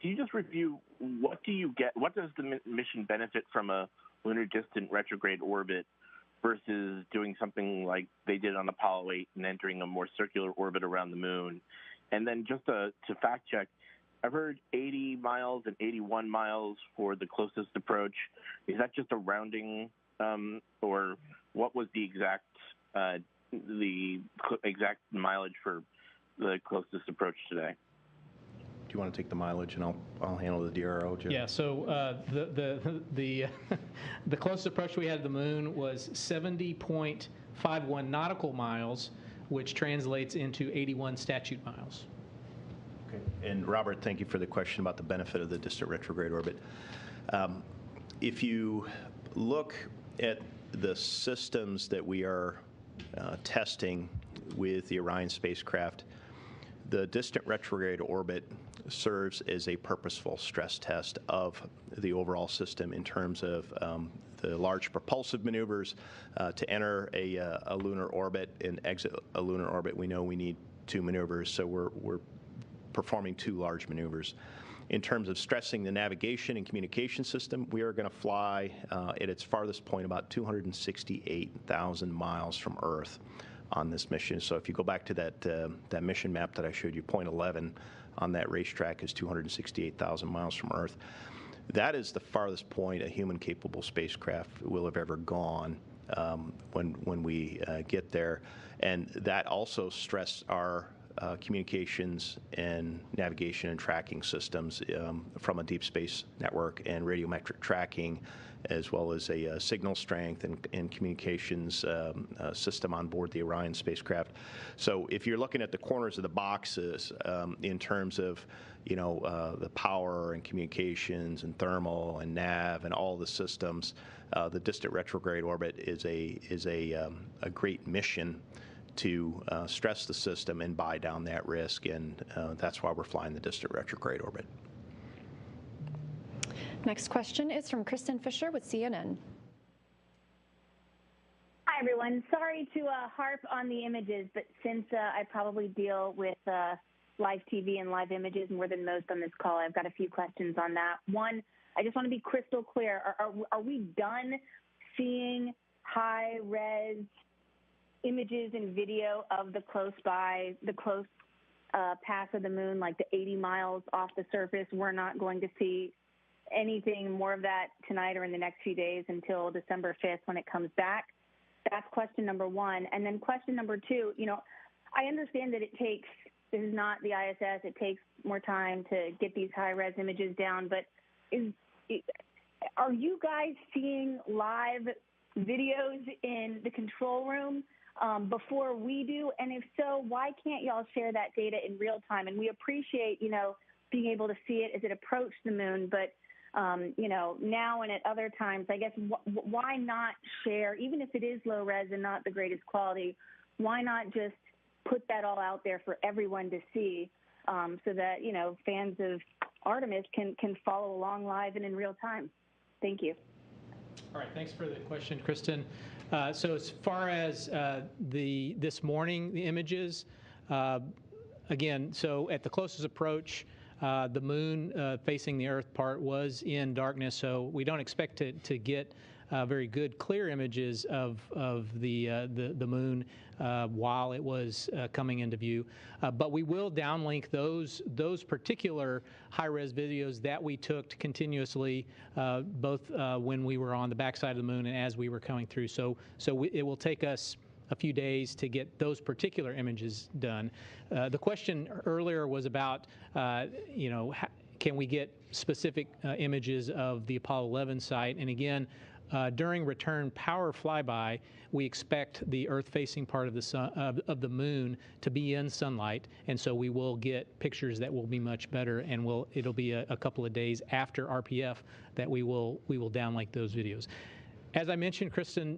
you just review what does the mission benefit from a lunar distant retrograde orbit versus doing something like they did on Apollo 8 and entering a more circular orbit around the moon? And then just to fact check, I've heard 80 miles and 81 miles for the closest approach. Is that just a rounding, or what was the exact mileage for the closest approach today? Do you want to take the mileage, and I'll handle the DRO, Jim? Yeah. So the closest approach we had to the moon was 70.51 nautical miles, which translates into 81 statute miles. Okay. And Robert, thank you for the question about the benefit of the distant retrograde orbit. If you look at the systems that we are testing with the Orion spacecraft, the distant retrograde orbit serves as a purposeful stress test of the overall system in terms of the large propulsive maneuvers. To enter a lunar orbit and exit a lunar orbit, we know we need 2 maneuvers, so we're performing 2 large maneuvers. In terms of stressing the navigation and communication system, we are going to fly at its farthest point about 268,000 miles from Earth on this mission. So if you go back to that mission map that I showed you, point 11 on that racetrack is 268,000 miles from Earth. That is the farthest point a human-capable spacecraft will have ever gone when we get there. And that also stressed our communications and navigation and tracking systems from a deep space network and radiometric tracking, as well as a signal strength and communications system on board the Orion spacecraft. So if you're looking at the corners of the boxes in terms of the power and communications and thermal and nav and all the systems, the distant retrograde orbit is a great mission to stress the system and buy down that risk, and that's why we're flying the distant retrograde orbit. Next question is from Kristen Fisher with CNN. Hi, everyone. Sorry to harp on the images, but since I probably deal with live TV and live images more than most on this call, I've got a few questions on that. One, I just want to be crystal clear. Are we done seeing high-res images and video of the close pass of the moon, like the 80 miles off the surface? We're not going to see anything more of that tonight or in the next few days until December 5th when it comes back? That's question number one. And then question number two, I understand that it takes this is not the ISS. It takes more time to get these high-res images down. But are you guys seeing live videos in the control room before we do? And if so, why can't y'all share that data in real time? And we appreciate, being able to see it as it approached the moon, but now and at other times, I guess, why not share, even if it is low res and not the greatest quality, why not just put that all out there for everyone to see so that, fans of Artemis can follow along live and in real time? Thank you. All right, thanks for the question, Kristen. So as far as this morning, the images, again, so at the closest approach, the moon facing the Earth part was in darkness, so we don't expect to get very good, clear images of the moon while it was coming into view. But we will downlink those particular high-res videos that we took continuously, both when we were on the backside of the moon and as we were coming through. So it will take us a few days to get those particular images done. The question earlier was about, can we get specific images of the Apollo 11 site? And again, during return power flyby, we expect the Earth-facing part of the sun, of the moon to be in sunlight, and so we will get pictures that will be much better. And it'll be a couple of days after RPF that we will downlink those videos. As I mentioned, Kristen,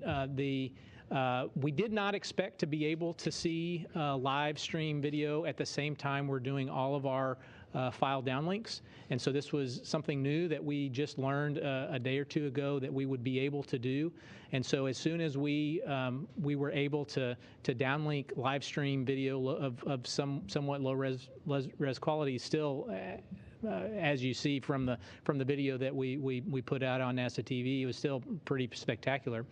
we did not expect to be able to see live stream video at the same time we're doing all of our file downlinks, and so this was something new that we just learned a day or two ago that we would be able to do. And so as soon as we were able to downlink live stream video of somewhat low res quality, still as you see from the video that we put out on NASA TV, it was still pretty spectacular.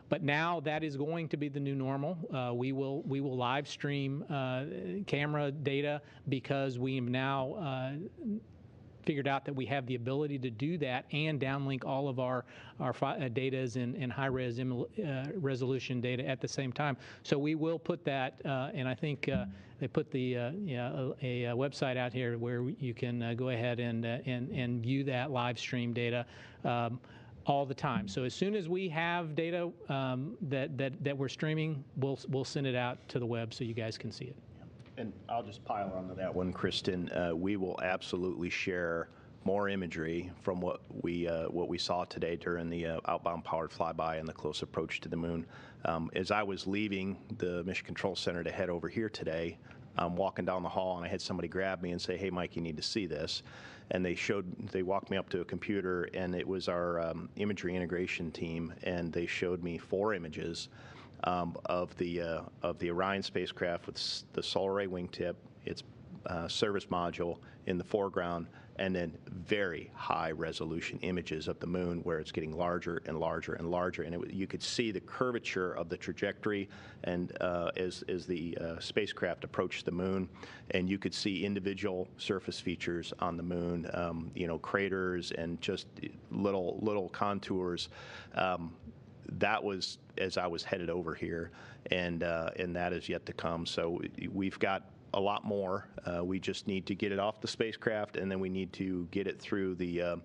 But now that is going to be the new normal. We will live stream camera data because we have now figured out that we have the ability to do that and downlink all of our data in high-res resolution data at the same time. So we will put that, and I think they put a website out here where you can go ahead and view that live stream data all the time. So as soon as we have data that we're streaming, we'll send it out to the web so you guys can see it. And I'll just pile onto that one, Kristen. We will absolutely share more imagery from what we saw today during the outbound powered flyby and the close approach to the moon. As I was leaving the Mission Control Center to head over here today, I'm walking down the hall and I had somebody grab me and say, "Hey, Mike, you need to see this." And they walked me up to a computer, and it was our imagery integration team, and they showed me 4 images of the Orion spacecraft with the solar array wingtip, its service module in the foreground, and then very high resolution images of the moon where it's getting larger and larger and larger, and you could see the curvature of the trajectory and as the spacecraft approached the moon, and you could see individual surface features on the moon, craters and just little contours. That was as I was headed over here, and that is yet to come. So we've got a lot more. We just need to get it off the spacecraft, and then we need to get it through the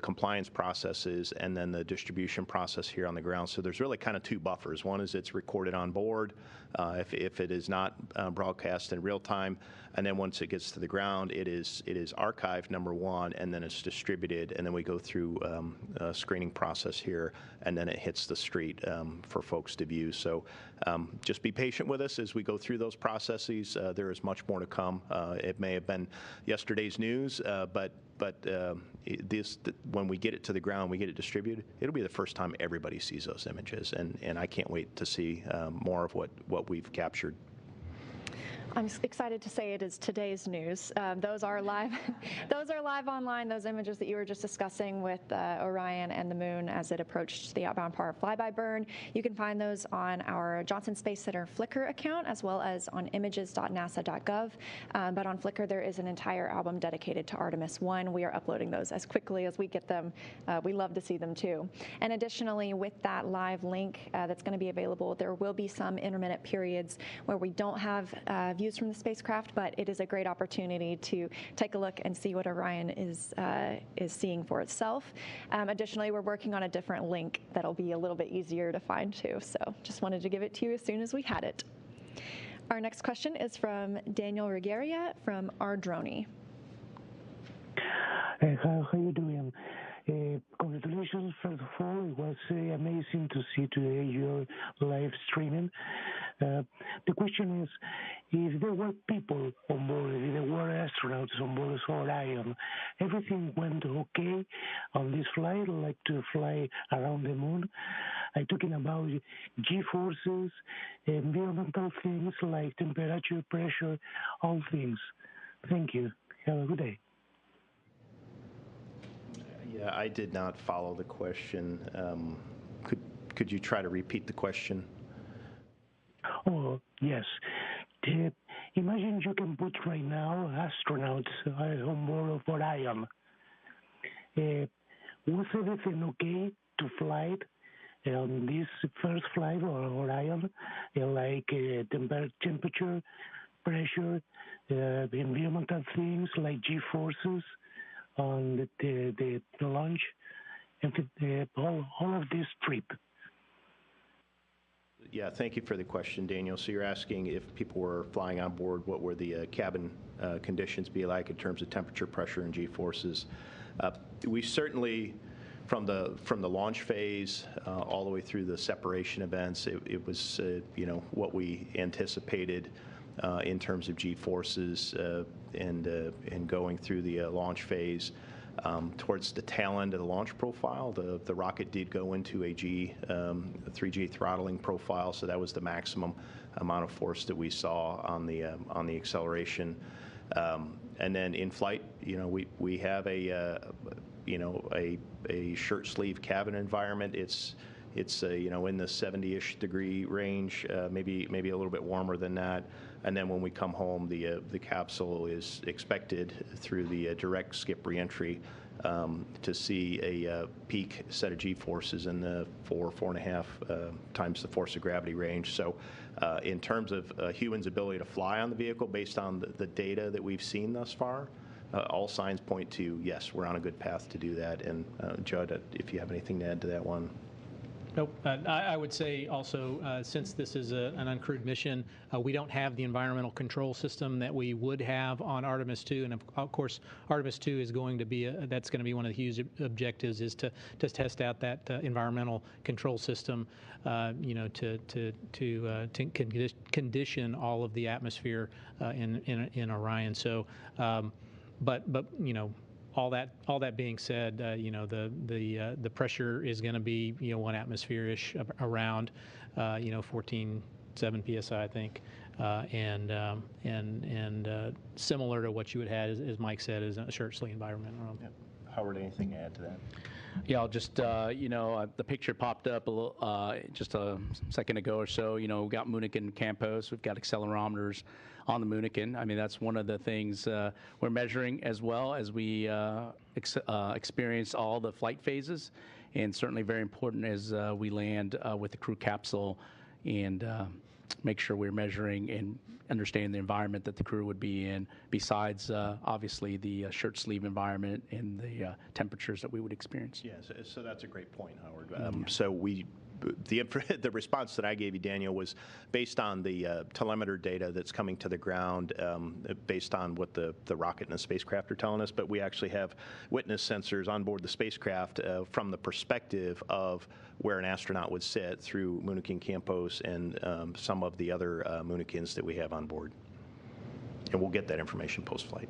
compliance processes and then the distribution process here on the ground. So there's really kind of 2 buffers. One is it's recorded on board if it is not broadcast in real time, and then once it gets to the ground, it is archived, number 1, and then it's distributed, and then we go through a screening process here, and then it hits the street for folks to view. So just be patient with us as we go through those processes. There is much more to come. It may have been yesterday's news, but when we get it to the ground, we get it distributed, it'll be the first time everybody sees those images, and I can't wait to see more of what we've captured. I'm excited to say it is today's news. Those are live. Those are live online. Those images that you were just discussing with Orion and the moon as it approached the outbound power flyby burn. You can find those on our Johnson Space Center Flickr account as well as on images.nasa.gov. But on Flickr, there is an entire album dedicated to Artemis 1. We are uploading those as quickly as we get them. We love to see them too. And additionally, with that live link that's going to be available, there will be some intermittent periods where we don't have views from the spacecraft, but it is a great opportunity to take a look and see what Orion is seeing for itself. Additionally, we're working on a different link that'll be a little bit easier to find too, so just wanted to give it to you as soon as we had it. Our next question is from Daniel Regaria from Ardroni. How are you doing? Congratulations, first of all. It was amazing to see today your live streaming. The question is, if there were people on board, if there were astronauts on board Orion, everything went okay on this flight, like to fly around the moon? I'm talking about G-forces, environmental things like temperature, pressure, all things. Thank you. Have a good day. Yeah, I did not follow the question. Could you try to repeat the question? Oh, yes. Imagine you can put right now astronauts on board of Orion. Was everything okay to fly on this first flight on Orion? Like temperature, pressure, environmental things like G-forces on the launch, and all of this trip. Yeah, thank you for the question, Daniel. So you're asking if people were flying on board, what were the cabin conditions be like in terms of temperature, pressure, and G-forces? We certainly, from the launch phase all the way through the separation events, it was what we anticipated in terms of G-forces and going through the launch phase. Towards the tail end of the launch profile, the rocket did go into a 3G throttling profile, so that was the maximum amount of force that we saw on the acceleration. And then in flight, we have a shirt sleeve cabin environment. It's in the 70-ish degree range, maybe a little bit warmer than that. And then when we come home, the capsule is expected through the direct skip reentry to see a peak set of G-forces in the 4.5 times the force of gravity range. So in terms of humans' ability to fly on the vehicle, based on the data that we've seen thus far, all signs point to, yes, we're on a good path to do that. And Judd, if you have anything to add to that one. Nope. I would say also, since this is an uncrewed mission, we don't have the environmental control system that we would have on Artemis 2, and of course, Artemis 2 is going to be that's going to be one of the huge objectives, is to test out that environmental control system, to condition all of the atmosphere in Orion. So, but all that being said, the pressure is going to be 1 atmosphere-ish around 14.7 psi, I think, and similar to what you would have, as Mike said, is a shirt sleeve environment. Yeah. Howard, anything to add to that? Yeah, I'll just, the picture popped up a little, just a second ago or so. We've got Moonican Campos, we've got accelerometers on the Moonican. I mean, that's one of the things we're measuring, as well as we experience all the flight phases, and certainly very important as we land with the crew capsule and make sure we're measuring and understanding the environment that the crew would be in, besides obviously the shirt sleeve environment and the temperatures that we would experience. Yeah, so that's a great point, Howard. So the response that I gave you, Daniel, was based on the telemeter data that's coming to the ground, based on what the rocket and the spacecraft are telling us. But we actually have witness sensors on board the spacecraft from the perspective of where an astronaut would sit through Moonican Campos and some of the other Moonicans that we have on board. And we'll get that information post-flight.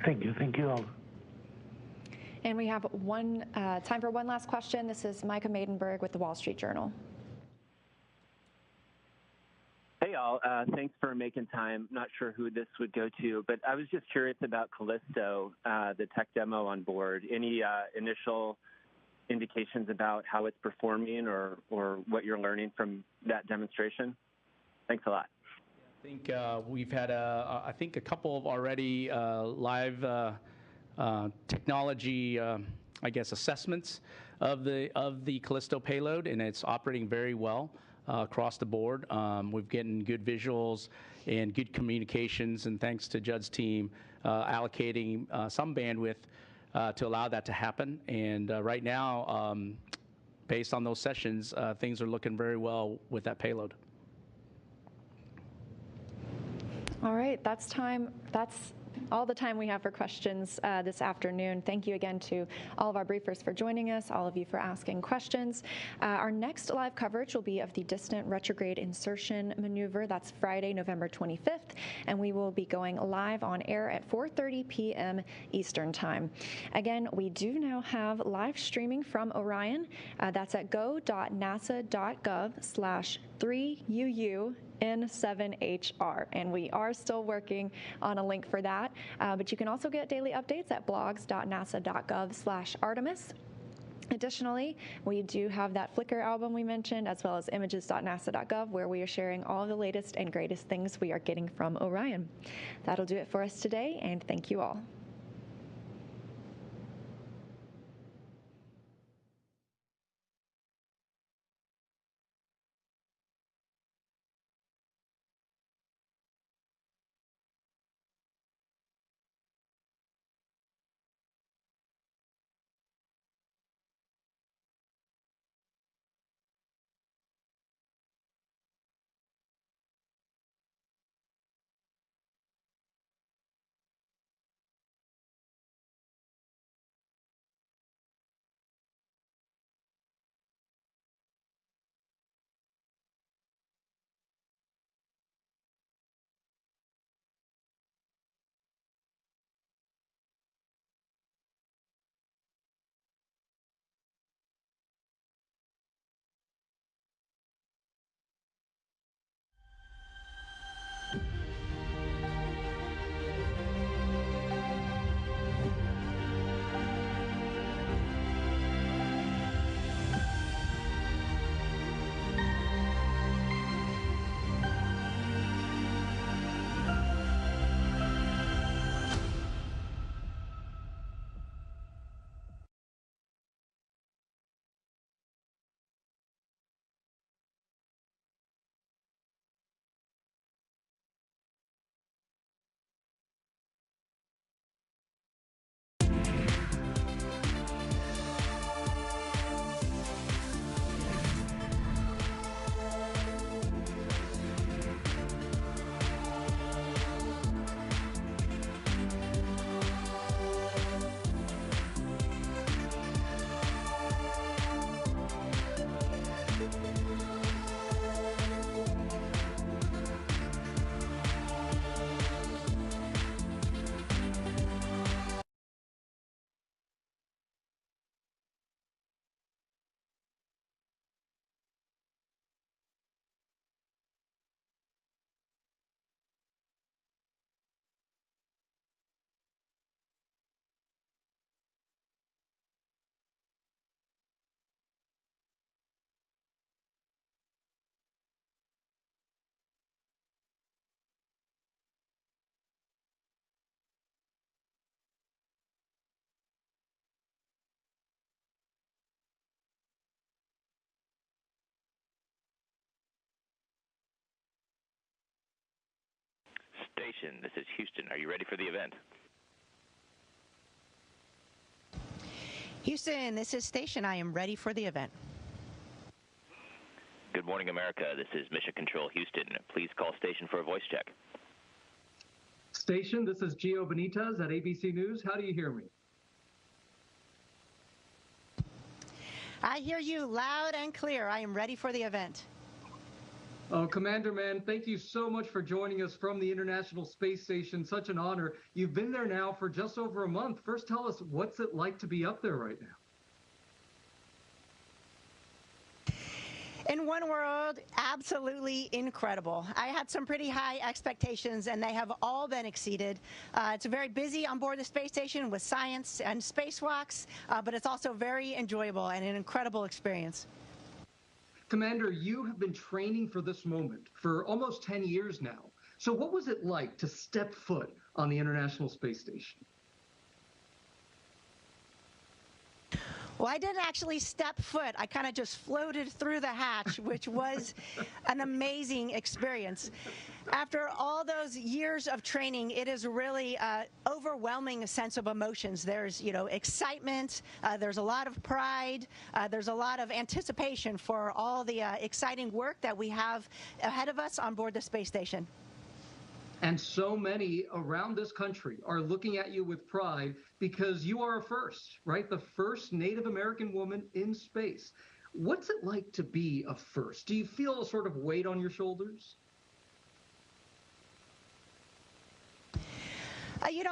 Thank you all. And we have time for one last question. This is Micah Maidenberg with the Wall Street Journal. Hey, all. Thanks for making time. Not sure who this would go to, but I was just curious about Callisto, the tech demo on board. Any initial indications about how it's performing or what you're learning from that demonstration? Thanks a lot. I think we've had a couple of already live technology, assessments of the Callisto payload, and it's operating very well. across the board. We've getting good visuals and good communications, and thanks to Judd's team allocating some bandwidth to allow that to happen. And right now, based on those sessions, things are looking very well with that payload. All right, that's all the time we have for questions this afternoon. Thank you again to all of our briefers for joining us, all of you for asking questions. Our next live coverage will be of the distant retrograde insertion maneuver. That's Friday, November 25th, and we will be going live on air at 4:30 p.m. Eastern Time. Again, we do now have live streaming from Orion. That's at go.nasa.gov/3UUN7HR, and we are still working on a link for that. But you can also get daily updates at blogs.nasa.gov/Artemis. Additionally, we do have that Flickr album we mentioned, as well as images.nasa.gov, where we are sharing all the latest and greatest things we are getting from Orion. That'll do it for us today, and thank you all. Station, this is Houston. Are you ready for the event? Houston, this is Station. I am ready for the event. Good morning, America. This is Mission Control Houston. Please call station for a voice check. Station, this is Gio Benitez at ABC News. How do you hear me? I hear you loud and clear. I am ready for the event. Oh, Commander, man, thank you so much for joining us from the International Space Station. Such an honor. You've been there now for just over a month. First, tell us, what's it like to be up there right now? In one word, absolutely incredible. I had some pretty high expectations, and they have all been exceeded. It's very busy on board the space station with science and spacewalks, but it's also very enjoyable and an incredible experience. Commander, you have been training for this moment for almost 10 years now. So what was it like to step foot on the International Space Station? Well, I didn't actually step foot. I kind of just floated through the hatch, which was an amazing experience. After all those years of training, it is really an overwhelming sense of emotions. There's, excitement. There's a lot of pride. There's a lot of anticipation for all the exciting work that we have ahead of us on board the space station. And so many around this country are looking at you with pride because you are a first, right? The first Native American woman in space. What's it like to be a first? Do you feel a sort of weight on your shoulders?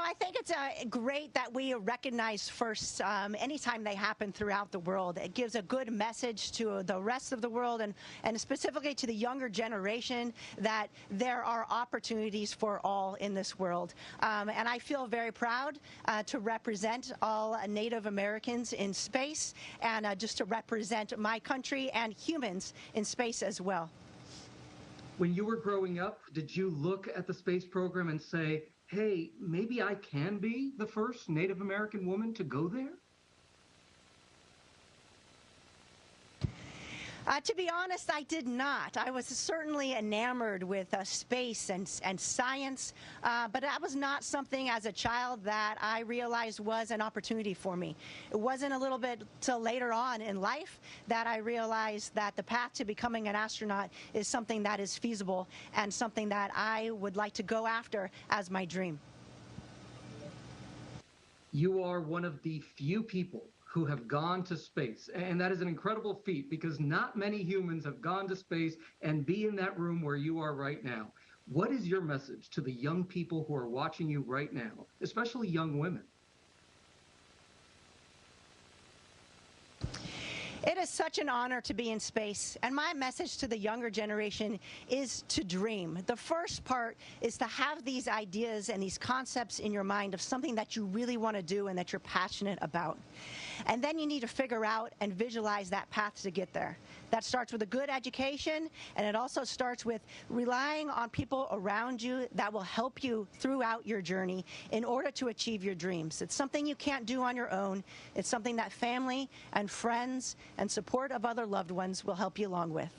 I think it's great that we recognize firsts anytime they happen throughout the world. It gives a good message to the rest of the world and specifically to the younger generation that there are opportunities for all in this world. And I feel very proud to represent all Native Americans in space and just to represent my country and humans in space as well. When you were growing up, did you look at the space program and say, hey, maybe I can be the first Native American woman to go there? To be honest, I did not. I was certainly enamored with space and science, but that was not something as a child that I realized was an opportunity for me. It wasn't a little bit till later on in life that I realized that the path to becoming an astronaut is something that is feasible and something that I would like to go after as my dream. You are one of the few people who have gone to space. And that is an incredible feat because not many humans have gone to space and be in that room where you are right now. What is your message to the young people who are watching you right now, especially young women? It is such an honor to be in space, and my message to the younger generation is to dream. The first part is to have these ideas and these concepts in your mind of something that you really want to do and that you're passionate about. And then you need to figure out and visualize that path to get there. That starts with a good education, and it also starts with relying on people around you that will help you throughout your journey in order to achieve your dreams. It's something you can't do on your own. It's something that family and friends and support of other loved ones will help you along with.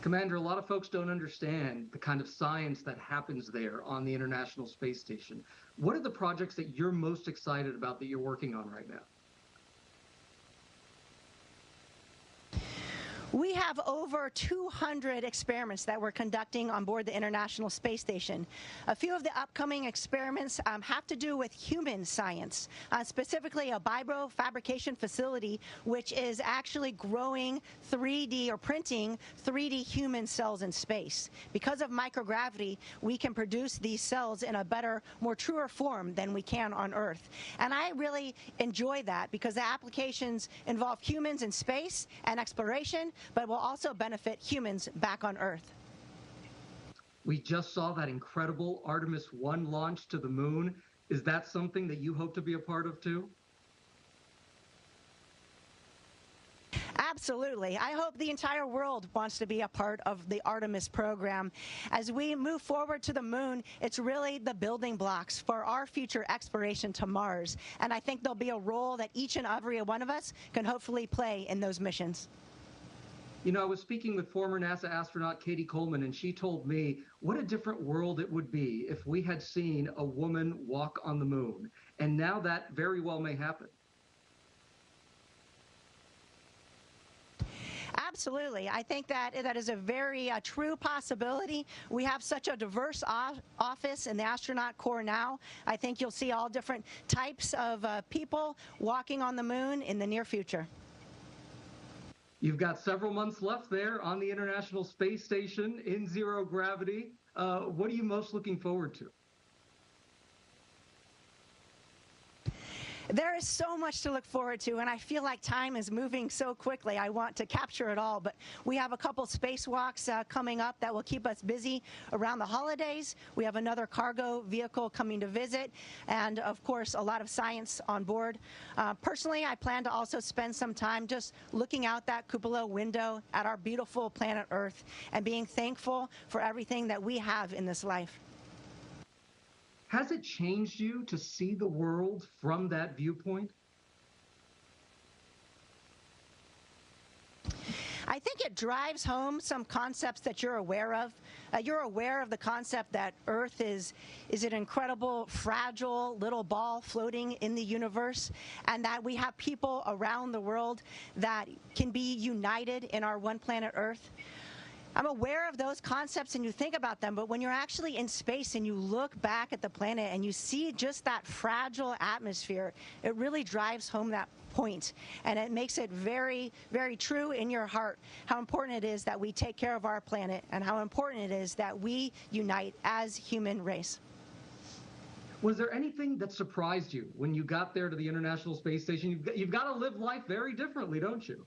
Commander, a lot of folks don't understand the kind of science that happens there on the International Space Station. What are the projects that you're most excited about that you're working on right now? We have over 200 experiments that we're conducting on board the International Space Station. A few of the upcoming experiments have to do with human science, specifically a vibrofabrication facility, which is actually growing 3D or printing 3D human cells in space. Because of microgravity, we can produce these cells in a better, more truer form than we can on Earth. And I really enjoy that because the applications involve humans in space and exploration, but will also benefit humans back on Earth. We just saw that incredible Artemis 1 launch to the moon. Is that something that you hope to be a part of too? Absolutely. I hope the entire world wants to be a part of the Artemis program. As we move forward to the moon, it's really the building blocks for our future exploration to Mars. And I think there'll be a role that each and every one of us can hopefully play in those missions. You know, I was speaking with former NASA astronaut Katie Coleman, and she told me what a different world it would be if we had seen a woman walk on the moon. And now that very well may happen. Absolutely. I think that is a very true possibility. We have such a diverse office in the astronaut corps now. I think you'll see all different types of people walking on the moon in the near future. You've got several months left there on the International Space Station in zero gravity. What are you most looking forward to? There is so much to look forward to, and I feel like time is moving so quickly. I want to capture it all, but we have a couple spacewalks coming up that will keep us busy around the holidays. We have another cargo vehicle coming to visit, and of course, a lot of science on board. Personally, I plan to also spend some time just looking out that cupola window at our beautiful planet Earth and being thankful for everything that we have in this life. Has it changed you to see the world from that viewpoint? I think it drives home some concepts that you're aware of. You're aware of the concept that Earth is an incredible, fragile little ball floating in the universe, and that we have people around the world that can be united in our one planet Earth. I'm aware of those concepts and you think about them, but when you're actually in space and you look back at the planet and you see just that fragile atmosphere, it really drives home that point, and it makes it very, very true in your heart how important it is that we take care of our planet and how important it is that we unite as human race. Was there anything that surprised you when you got there to the International Space Station? You've got to live life very differently, don't you?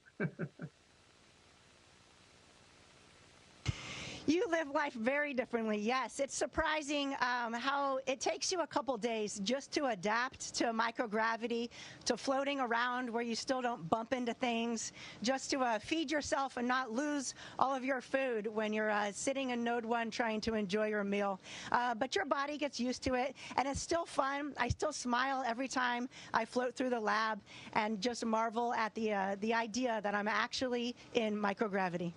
You live life very differently, yes. It's surprising how it takes you a couple days just to adapt to microgravity, to floating around where you still don't bump into things, just to feed yourself and not lose all of your food when you're sitting in Node 1 trying to enjoy your meal. But your body gets used to it, and it's still fun. I still smile every time I float through the lab and just marvel at the idea that I'm actually in microgravity.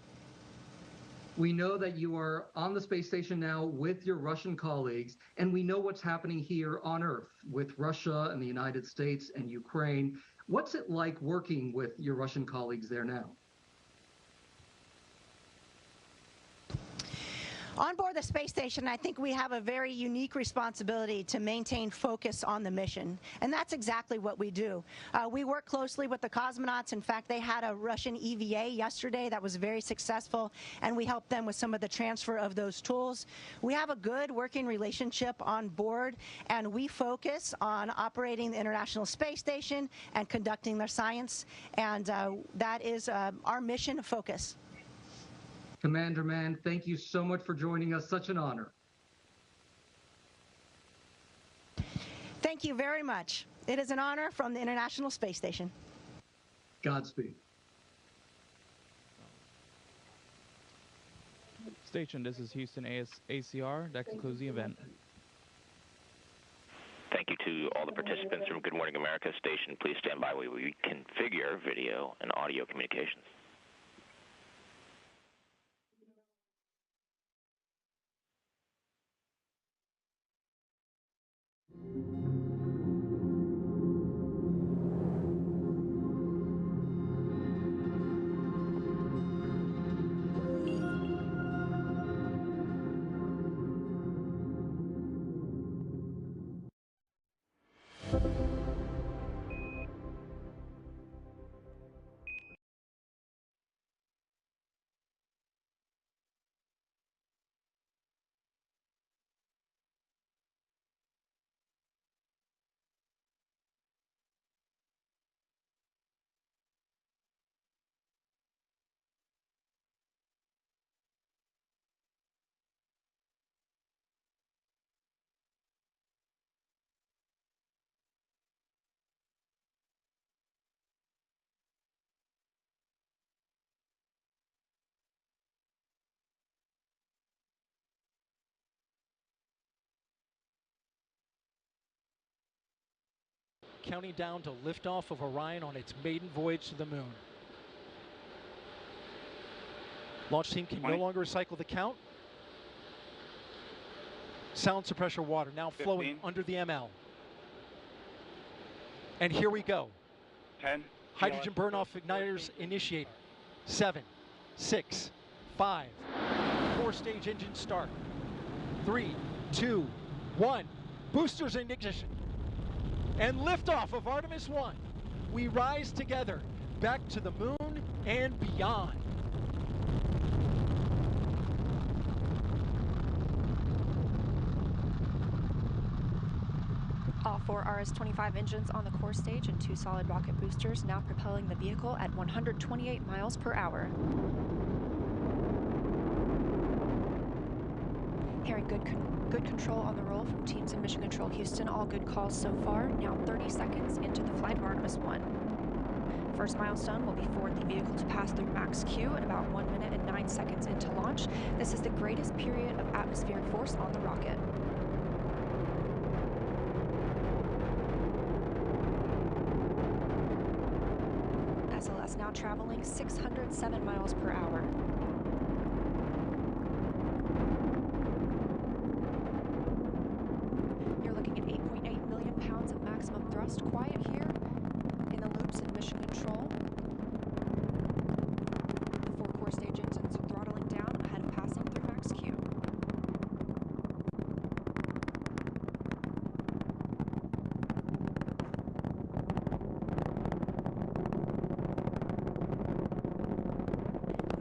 We know that you are on the space station now with your Russian colleagues, and we know what's happening here on Earth with Russia and the United States and Ukraine. What's it like working with your Russian colleagues there now? On board the space station, I think we have a very unique responsibility to maintain focus on the mission, and that's exactly what we do. We work closely with the cosmonauts. In fact, they had a Russian EVA yesterday that was very successful, and we helped them with some of the transfer of those tools. We have a good working relationship on board, and we focus on operating the International Space Station and conducting their science, and that is our mission focus. Commander Mann, thank you so much for joining us. Such an honor. Thank you very much. It is an honor from the International Space Station. Godspeed. Station, this is Houston ACR. That concludes the event. Thank you to all the participants from Good Morning America Station. Please stand by while we configure video and audio communications. Counting down to liftoff of Orion on its maiden voyage to the moon. Launch team can no longer recycle the count. Sound suppressor water now flowing under the ML. And here we go. 10. Hydrogen burn-off igniters initiated. 7, 6, 5. 4-stage engine start. 3, 2, 1. Boosters in ignition. And liftoff of Artemis 1. We rise together back to the moon and beyond. All 4 RS-25 engines on the core stage and 2 solid rocket boosters now propelling the vehicle at 128 miles per hour. Hearing good control on the roll from teams in Mission Control Houston. All good calls so far. Now 30 seconds into the flight of Artemis 1. First milestone will be for the vehicle to pass through max Q at about 1 minute and 9 seconds into launch. This is the greatest period of atmospheric force on the rocket. SLS now traveling 607 miles per hour. You're looking at 8.8 million pounds of maximum thrust. Quiet here in the loops in mission control. The 4 core stage engines are throttling down ahead of passing through max Q.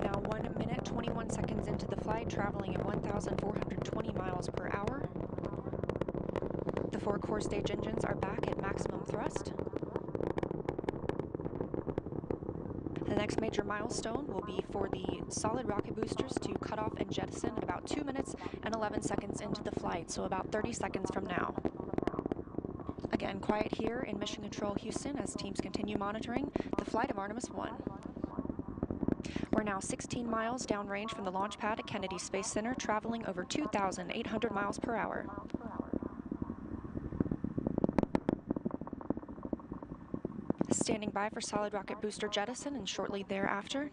Now 1 minute, 21 seconds into the flight, traveling at 1,420 miles per hour. The 4 core stage engines are back at maximum thrust. The next major milestone will be for the solid rocket boosters to cut off and jettison at about 2 minutes and 11 seconds into the flight, so about 30 seconds from now. Again, quiet here in Mission Control Houston as teams continue monitoring the flight of Artemis 1. We're now 16 miles downrange from the launch pad at Kennedy Space Center, traveling over 2,800 miles per hour. Standing by for solid rocket booster jettison and shortly thereafter,